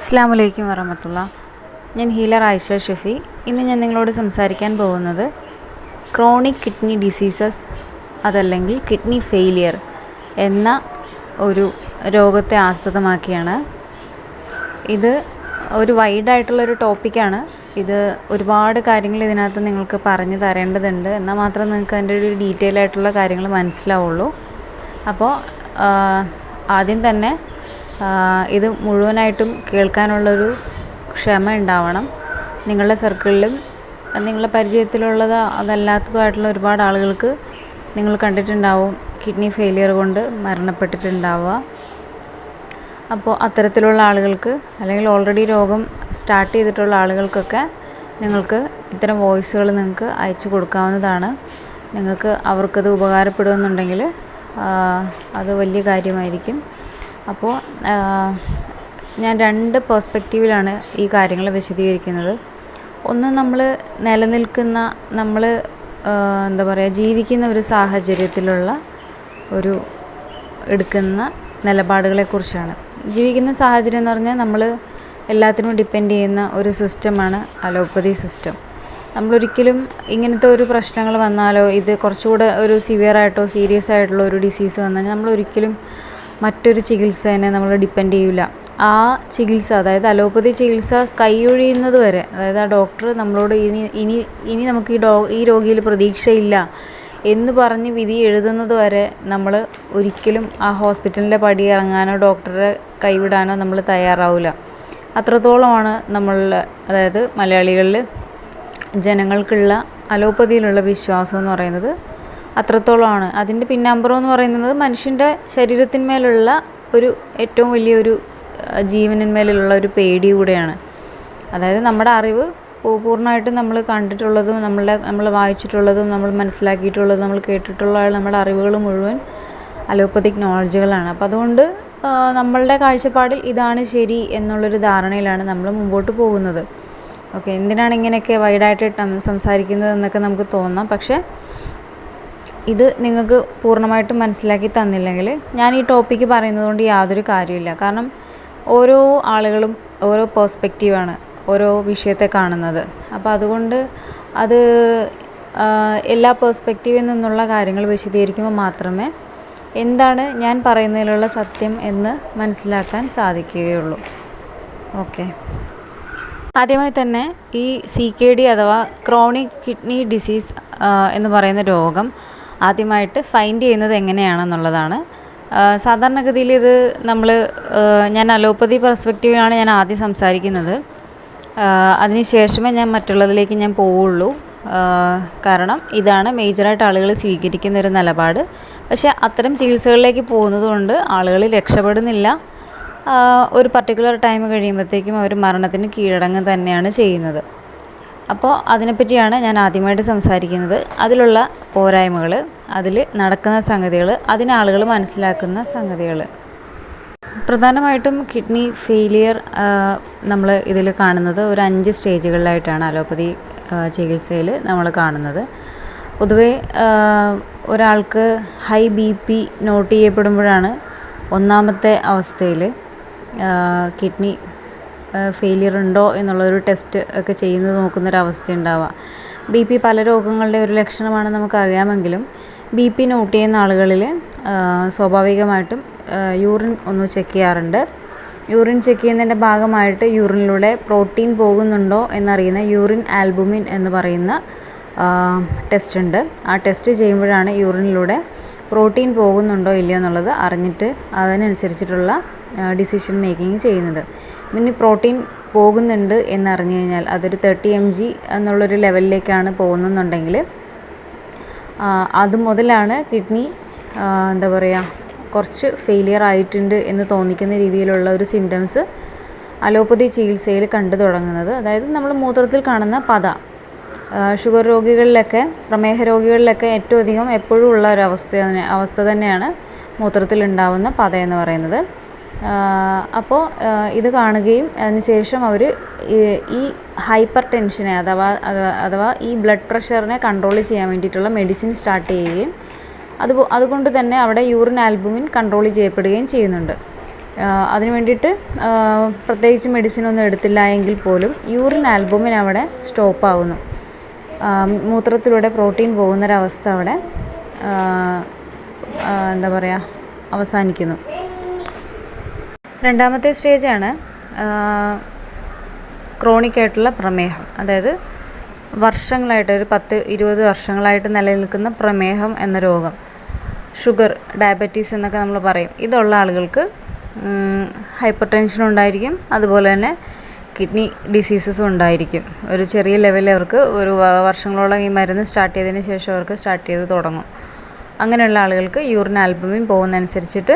അസ്സലാമു അലൈക്കും വറഹ്മത്തുള്ളാ. ഞാൻ ഹീലർ ആയിഷ ഷഫി. ഇന്ന് ഞാൻ നിങ്ങളോട് സംസാരിക്കാൻ പോകുന്നത് ക്രോണിക് കിഡ്നി ഡിസീസസ് അതല്ലെങ്കിൽ കിഡ്നി ഫെയിലിയർ എന്ന ഒരു രോഗത്തെ ആസ്പദമാക്കിയാണ്. ഇത് ഒരു വൈഡായിട്ടുള്ളൊരു ടോപ്പിക്കാണ്. ഇത് ഒരുപാട് കാര്യങ്ങൾ ഇതിനകത്ത് നിങ്ങൾക്ക് പറഞ്ഞു തരേണ്ടതുണ്ട്. എന്നാൽ മാത്രം നിങ്ങൾക്ക് അതിൻ്റെ ഒരു ഡീറ്റെയിൽ ആയിട്ടുള്ള കാര്യങ്ങൾ മനസ്സിലാവുള്ളൂ. അപ്പോൾ ആദ്യം തന്നെ ഇത് മുഴുവനായിട്ടും കേൾക്കാനുള്ളൊരു ക്ഷമ ഉണ്ടാവണം. നിങ്ങളുടെ സർക്കിളിലും നിങ്ങളുടെ പരിചയത്തിലുള്ളത് അതല്ലാത്തതുമായിട്ടുള്ള ഒരുപാട് ആളുകൾക്ക് നിങ്ങൾ കണ്ടിട്ടുണ്ടാവും കിഡ്നി ഫെയിലിയർ കൊണ്ട് മരണപ്പെട്ടിട്ടുണ്ടാവുക. അപ്പോൾ അത്തരത്തിലുള്ള ആളുകൾക്ക് അല്ലെങ്കിൽ ഓൾറെഡി രോഗം സ്റ്റാർട്ട് ചെയ്തിട്ടുള്ള ആളുകൾക്കൊക്കെ നിങ്ങൾക്ക് ഇത്തരം വോയിസുകൾ നിങ്ങൾക്ക് അയച്ചു കൊടുക്കാവുന്നതാണ്. നിങ്ങൾക്ക് അവർക്കത് ഉപകാരപ്പെടുമെന്നുണ്ടെങ്കിൽ അത് വലിയ കാര്യമായിരിക്കും. അപ്പോൾ ഞാൻ രണ്ട് പെർസ്പെക്റ്റീവിലാണ് ഈ കാര്യങ്ങൾ വിശദീകരിക്കുന്നത്. ഒന്ന്, നമ്മൾ നിലനിൽക്കുന്ന എന്താ പറയുക, ജീവിക്കുന്ന ഒരു സാഹചര്യത്തിലുള്ള ഒരു എടുക്കുന്ന നിലപാടുകളെക്കുറിച്ചാണ്. ജീവിക്കുന്ന സാഹചര്യം എന്ന് പറഞ്ഞാൽ നമ്മൾ എല്ലാത്തിനും ഡിപ്പെൻഡ് ചെയ്യുന്ന ഒരു സിസ്റ്റമാണ് അലോപ്പതി സിസ്റ്റം. നമ്മളൊരിക്കലും ഇങ്ങനത്തെ ഒരു പ്രശ്നങ്ങൾ വന്നാലോ ഇത് കുറച്ചുകൂടെ ഒരു സിവിയറായിട്ടോ സീരിയസ് ആയിട്ടുള്ള ഒരു ഡിസീസ് വന്നാൽ നമ്മളൊരിക്കലും മറ്റൊരു ചികിത്സേനെ നമ്മൾ ഡിപ്പെൻഡ് ചെയ്യില്ല. ആ ചികിത്സ, അതായത് അലോപ്പതി ചികിത്സ കൈയൊഴിയുന്നത് വരെ, അതായത് ആ ഡോക്ടർ നമ്മളോട് ഇനി നമുക്ക് ഈ രോഗിയിൽ പ്രതീക്ഷയില്ല എന്ന് പറഞ്ഞ് വിധി എഴുതുന്നത് വരെ നമ്മൾ ഒരിക്കലും ആ ഹോസ്പിറ്റലിൻ്റെ പടി ഇറങ്ങാനോ ഡോക്ടറെ കൈവിടാനോ നമ്മൾ തയ്യാറാവില്ല. അത്രത്തോളമാണ് അതായത് മലയാളികളിൽ ജനങ്ങൾക്കുള്ള അലോപ്പതിയിലുള്ള വിശ്വാസം എന്ന് പറയുന്നത് അത്രത്തോളമാണ്. അതിൻ്റെ പിന്നാമ്പുറം എന്ന് പറയുന്നത് മനുഷ്യൻ്റെ ശരീരത്തിന്മേലുള്ള ഒരു ഏറ്റവും വലിയൊരു ജീവനിന്മേലുള്ള ഒരു കൂടെയാണ്. അതായത് നമ്മുടെ അറിവ് പൂർണ്ണമായിട്ടും നമ്മൾ കണ്ടിട്ടുള്ളതും നമ്മൾ വായിച്ചിട്ടുള്ളതും നമ്മൾ മനസ്സിലാക്കിയിട്ടുള്ളതും നമ്മൾ കേട്ടിട്ടുള്ള നമ്മുടെ അറിവുകൾ മുഴുവൻ അലോപ്പതിക് നോളജുകളാണ്. അപ്പോൾ അതുകൊണ്ട് നമ്മളുടെ കാഴ്ചപ്പാടിൽ ഇതാണ് ശരി എന്നുള്ളൊരു ധാരണയിലാണ് നമ്മൾ മുമ്പോട്ട് പോകുന്നത്. ഓക്കെ, എന്തിനാണ് ഇങ്ങനെയൊക്കെ വൈഡായിട്ട് സംസാരിക്കുന്നത് എന്നൊക്കെ നമുക്ക് തോന്നാം. പക്ഷേ ഇത് നിങ്ങൾക്ക് പൂർണ്ണമായിട്ടും മനസ്സിലാക്കി തന്നില്ലെങ്കിൽ ഞാൻ ഈ ടോപ്പിക്ക് പറയുന്നത് കൊണ്ട് യാതൊരു കാര്യമില്ല. കാരണം ഓരോ ആളുകളും ഓരോ പേഴ്സ്പെക്റ്റീവാണ് ഓരോ വിഷയത്തെ കാണുന്നത്. അപ്പോൾ അതുകൊണ്ട് അത് എല്ലാ പേഴ്സ്പെക്റ്റീവിൽ നിന്നുള്ള കാര്യങ്ങൾ വിശദീകരിക്കുമ്പോൾ മാത്രമേ എന്താണ് ഞാൻ പറയുന്നതിലുള്ള സത്യം എന്ന് മനസ്സിലാക്കാൻ സാധിക്കുകയുള്ളൂ. ഓക്കെ, ആദ്യമായി തന്നെ ഈ CKD അഥവാ ക്രോണിക് കിഡ്നി ഡിസീസ് എന്ന് പറയുന്ന രോഗം ആദ്യമായിട്ട് ഫൈൻഡ് ചെയ്യുന്നത് എങ്ങനെയാണെന്നുള്ളതാണ്. സാധാരണഗതിയിൽ ഇത് ഞാൻ അലോപ്പതി പെർസ്പെക്റ്റീവിലാണ് ഞാൻ ആദ്യം സംസാരിക്കുന്നത്. അതിനുശേഷമേ ഞാൻ മറ്റുള്ളതിലേക്ക് ഞാൻ പോവുള്ളൂ. കാരണം ഇതാണ് മേജറായിട്ട് ആളുകൾ സ്വീകരിക്കുന്ന ഒരു നിലപാട്. പക്ഷേ അത്തരം ചികിത്സകളിലേക്ക് പോകുന്നത് കൊണ്ട് ആളുകൾ രക്ഷപ്പെടുന്നില്ല. ഒരു പർട്ടിക്കുലർ ടൈം കഴിയുമ്പോഴത്തേക്കും അവർ മരണത്തിന് കീഴടങ്ങുക തന്നെയാണ് ചെയ്യുന്നത്. അപ്പോൾ അതിനെപ്പറ്റിയാണ് ഞാൻ ആദ്യമായിട്ട് സംസാരിക്കുന്നത്. അതിലുള്ള പോരായ്മകൾ, അതിൽ നടക്കുന്ന സംഗതികൾ, അതിനാളുകൾ മനസ്സിലാക്കുന്ന സംഗതികൾ. പ്രധാനമായിട്ടും കിഡ്നി ഫെയിലിയർ നമ്മൾ ഇതിൽ കാണുന്നത് ഒരു 5 സ്റ്റേജുകളിലായിട്ടാണ് അലോപ്പതി ചികിത്സയിൽ നമ്മൾ കാണുന്നത്. പൊതുവേ ഒരാൾക്ക് ഹൈ BP നോട്ട് ചെയ്യപ്പെടുമ്പോഴാണ് ഒന്നാമത്തെ അവസ്ഥയിൽ കിഡ്നി ഫെയിലിയർ ഉണ്ടോ എന്നുള്ളൊരു ടെസ്റ്റ് ഒക്കെ നോക്കുന്നൊരവസ്ഥ ഉണ്ടാവുക. BP പല രോഗങ്ങളുടെ ഒരു ലക്ഷണമാണ് നമുക്കറിയാമെങ്കിലും BP നോട്ട് ചെയ്യുന്ന ആളുകളിൽ സ്വാഭാവികമായിട്ടും യൂറിൻ ഒന്ന് ചെക്ക് ചെയ്യാറുണ്ട്. യൂറിൻ ചെക്ക് ചെയ്യുന്നതിൻ്റെ ഭാഗമായിട്ട് യൂറിനിലൂടെ പ്രോട്ടീൻ പോകുന്നുണ്ടോ എന്നറിയുന്ന യൂറിൻ ആൽബുമിൻ എന്ന് പറയുന്ന ടെസ്റ്റ് ഉണ്ട്. ആ ടെസ്റ്റ് ചെയ്യുമ്പോഴാണ് യൂറിനിലൂടെ പ്രോട്ടീൻ പോകുന്നുണ്ടോ ഇല്ലയോ എന്നുള്ളത് അറിഞ്ഞിട്ട് അതിനനുസരിച്ചിട്ടുള്ള ഡിസിഷൻ മേക്കിംഗ് ചെയ്യുന്നത്. പിന്നെ പ്രോട്ടീൻ പോകുന്നുണ്ട് എന്നറിഞ്ഞു കഴിഞ്ഞാൽ അതൊരു 30 mg എന്നുള്ളൊരു ലെവലിലേക്കാണ് പോകുന്നുണ്ടെങ്കിൽ അത് മുതലാണ് കിഡ്നി എന്താ പറയുക കുറച്ച് ഫെയിലിയർ ആയിട്ടുണ്ട് എന്ന് തോന്നിക്കുന്ന രീതിയിലുള്ള ഒരു സിംറ്റംസ് അലോപ്പതി ചികിത്സയിൽ കണ്ടു തുടങ്ങുന്നത്. അതായത് നമ്മൾ മൂത്രത്തിൽ കാണുന്ന പത, ഷുഗർ രോഗികളിലൊക്കെ പ്രമേഹ രോഗികളിലൊക്കെ ഏറ്റവും അധികം എപ്പോഴും ഉള്ള ഒരു അവസ്ഥ തന്നെയാണ് മൂത്രത്തിലുണ്ടാവുന്ന പത എന്ന് പറയുന്നത്. അപ്പോൾ ഇത് കാണുകയും അതിനുശേഷം അവർ ഈ ഹൈപ്പർ ടെൻഷനെ അഥവാ ഈ ബ്ലഡ് പ്രഷറിനെ കൺട്രോൾ ചെയ്യാൻ വേണ്ടിയിട്ടുള്ള മെഡിസിൻ സ്റ്റാർട്ട് ചെയ്യുകയും അതുകൊണ്ട് തന്നെ അവിടെ യൂറിൻ ആൽബുമിൻ കൺട്രോൾ ചെയ്യപ്പെടുകയും ചെയ്യുന്നുണ്ട്. അതിന് വേണ്ടിയിട്ട് പ്രത്യേകിച്ച് മെഡിസിനൊന്നും എടുത്തില്ല എങ്കിൽ പോലും യൂറിൻ ആൽബുമിൻ അവിടെ സ്റ്റോപ്പാകുന്നു. മൂത്രത്തിലൂടെ പ്രോട്ടീൻ പോകുന്നൊരവസ്ഥ അവിടെ എന്താ പറയുക അവസാനിക്കുന്നു. രണ്ടാമത്തെ സ്റ്റേജാണ് ക്രോണിക് ആയിട്ടുള്ള പ്രമേഹം. അതായത് വർഷങ്ങളായിട്ട് ഒരു 10-20 വർഷങ്ങളായിട്ട് നിലനിൽക്കുന്ന പ്രമേഹം എന്ന രോഗം, ഷുഗർ, ഡയബറ്റീസ് എന്നൊക്കെ നമ്മൾ പറയും. ഇതുള്ള ആളുകൾക്ക് ഹൈപ്പർ ടെൻഷൻ ഉണ്ടായിരിക്കും, അതുപോലെ തന്നെ കിഡ്നി ഡിസീസസും ഉണ്ടായിരിക്കും. ഒരു ചെറിയ ലെവലിൽ അവർക്ക് ഒരു വർഷങ്ങളോളം ഈ മരുന്ന് സ്റ്റാർട്ട് ചെയ്തതിന് ശേഷം അവർക്ക് സ്റ്റാർട്ട് ചെയ്ത് തുടങ്ങും. അങ്ങനെയുള്ള ആളുകൾക്ക് യൂറിൻ ആൽബുമിൻ പോകുന്നതനുസരിച്ചിട്ട്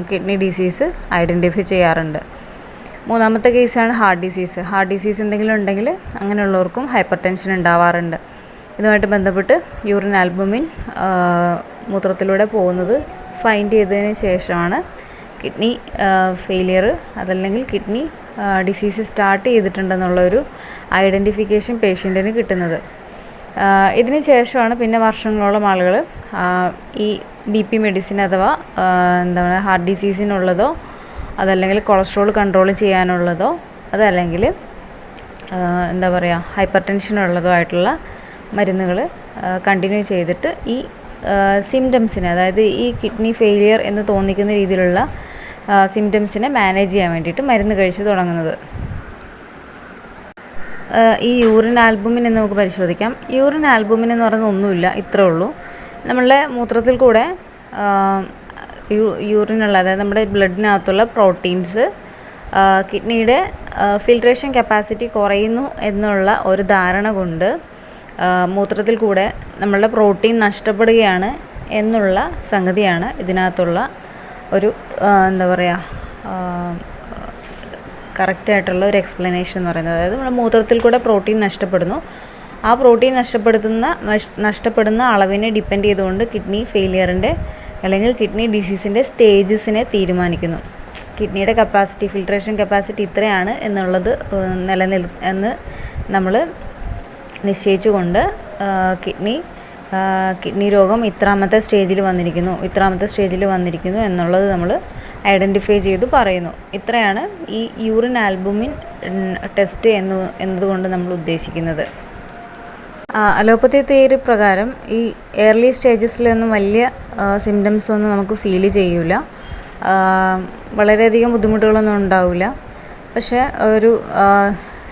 കിഡ്നി ഡിസീസ് ഐഡൻറ്റിഫൈ ചെയ്യാറുണ്ട്. മൂന്നാമത്തെ കേസാണ് ഹാർട്ട് ഡിസീസ്. ഹാർട്ട് ഡിസീസ് എന്തെങ്കിലും ഉണ്ടെങ്കിൽ അങ്ങനെയുള്ളവർക്കും ഹൈപ്പർ ടെൻഷൻ ഉണ്ടാവാറുണ്ട്. ഇതുമായിട്ട് ബന്ധപ്പെട്ട് യൂറിൻ ആൽബുമിൻ മൂത്രത്തിലൂടെ പോകുന്നത് ഫൈൻഡ് ചെയ്തതിന് ശേഷമാണ് കിഡ്നി ഫെയിലിയർ അതല്ലെങ്കിൽ കിഡ്നി ഡിസീസ് സ്റ്റാർട്ട് ചെയ്തിട്ടുണ്ടെന്നുള്ളൊരു ഐഡൻറ്റിഫിക്കേഷൻ പേഷ്യൻറ്റിന് കിട്ടുന്നത്. ഇതിന് ശേഷമാണ് പിന്നെ വർഷങ്ങളോളം ആളുകൾ ഈ BP മെഡിസിൻ അഥവാ എന്താണ് ഹാർട്ട് ഡിസീസിനുള്ളതോ അതല്ലെങ്കിൽ കൊളസ്ട്രോൾ കൺട്രോൾ ചെയ്യാനുള്ളതോ അതല്ലെങ്കിൽ എന്താ പറയുക ഹൈപ്പർ ടെൻഷനുള്ളതോ ആയിട്ടുള്ള മരുന്നുകൾ കണ്ടിന്യൂ ചെയ്തിട്ട് ഈ സിംറ്റംസിനെ, അതായത് ഈ കിഡ്നി ഫെയിലിയർ എന്ന് തോന്നിക്കുന്ന രീതിയിലുള്ള സിംറ്റംസിനെ മാനേജ് ചെയ്യാൻ വേണ്ടിയിട്ട് മരുന്ന് കഴിച്ച് തുടങ്ങുന്നത്. ഈ യൂറിൻ ആൽബുമിൻ എന്ന് നമുക്ക് പരിശോധിക്കാം. യൂറിൻ ആൽബുമിൻ എന്ന് പറയുന്നത് ഒന്നുമില്ല, ഇത്രേ ഉള്ളൂ. നമ്മളുടെ മൂത്രത്തിൽ കൂടെ യൂറിനുള്ള, അതായത് നമ്മുടെ ബ്ലഡിനകത്തുള്ള പ്രോട്ടീൻസ് കിഡ്നിയുടെ ഫിൽട്രേഷൻ കപ്പാസിറ്റി കുറയുന്നു എന്നുള്ള ഒരു ധാരണ കൊണ്ട് മൂത്രത്തിൽ കൂടെ നമ്മളുടെ പ്രോട്ടീൻ നഷ്ടപ്പെടുകയാണ് എന്നുള്ള സംഗതിയാണ് ഇതിനകത്തുള്ള ഒരു എന്താ പറയുക കറക്റ്റായിട്ടുള്ള ഒരു എക്സ്പ്ലനേഷൻ എന്ന് പറയുന്നത്. അതായത് നമ്മുടെ മൂത്രത്തിൽ കൂടെ പ്രോട്ടീൻ നഷ്ടപ്പെടുന്നു. ആ പ്രോട്ടീൻ നഷ്ടപ്പെടുന്ന അളവിനെ ഡിപ്പെൻഡ് ചെയ്തുകൊണ്ട് കിഡ്നി ഫെയിലിയറിൻ്റെ അല്ലെങ്കിൽ കിഡ്നി ഡിസീസിൻ്റെ സ്റ്റേജസിനെ തീരുമാനിക്കുന്നു. കിഡ്നിയുടെ കപ്പാസിറ്റി, ഫിൽട്രേഷൻ കപ്പാസിറ്റി ഇത്രയാണ് എന്നുള്ളത് എന്ന് നമ്മൾ നിശ്ചയിച്ചുകൊണ്ട് കിഡ്നി രോഗം ഇത്രാമത്തെ സ്റ്റേജിൽ വന്നിരിക്കുന്നു എന്നുള്ളത് നമ്മൾ ഐഡൻറ്റിഫൈ ചെയ്ത് പറയുന്നു. ഇത്രയാണ് ഈ യൂറിൻ ആൽബുമിൻ ടെസ്റ്റ് എന്നതുകൊണ്ട് നമ്മൾ ഉദ്ദേശിക്കുന്നത്. അലോപ്പതി തിയറി പ്രകാരം ഈ ഏർലി സ്റ്റേജസിലൊന്നും വലിയ സിംറ്റംസ് ഒന്നും നമുക്ക് ഫീൽ ചെയ്യില്ല, വളരെയധികം ബുദ്ധിമുട്ടുകളൊന്നും ഉണ്ടാവില്ല. പക്ഷേ ഒരു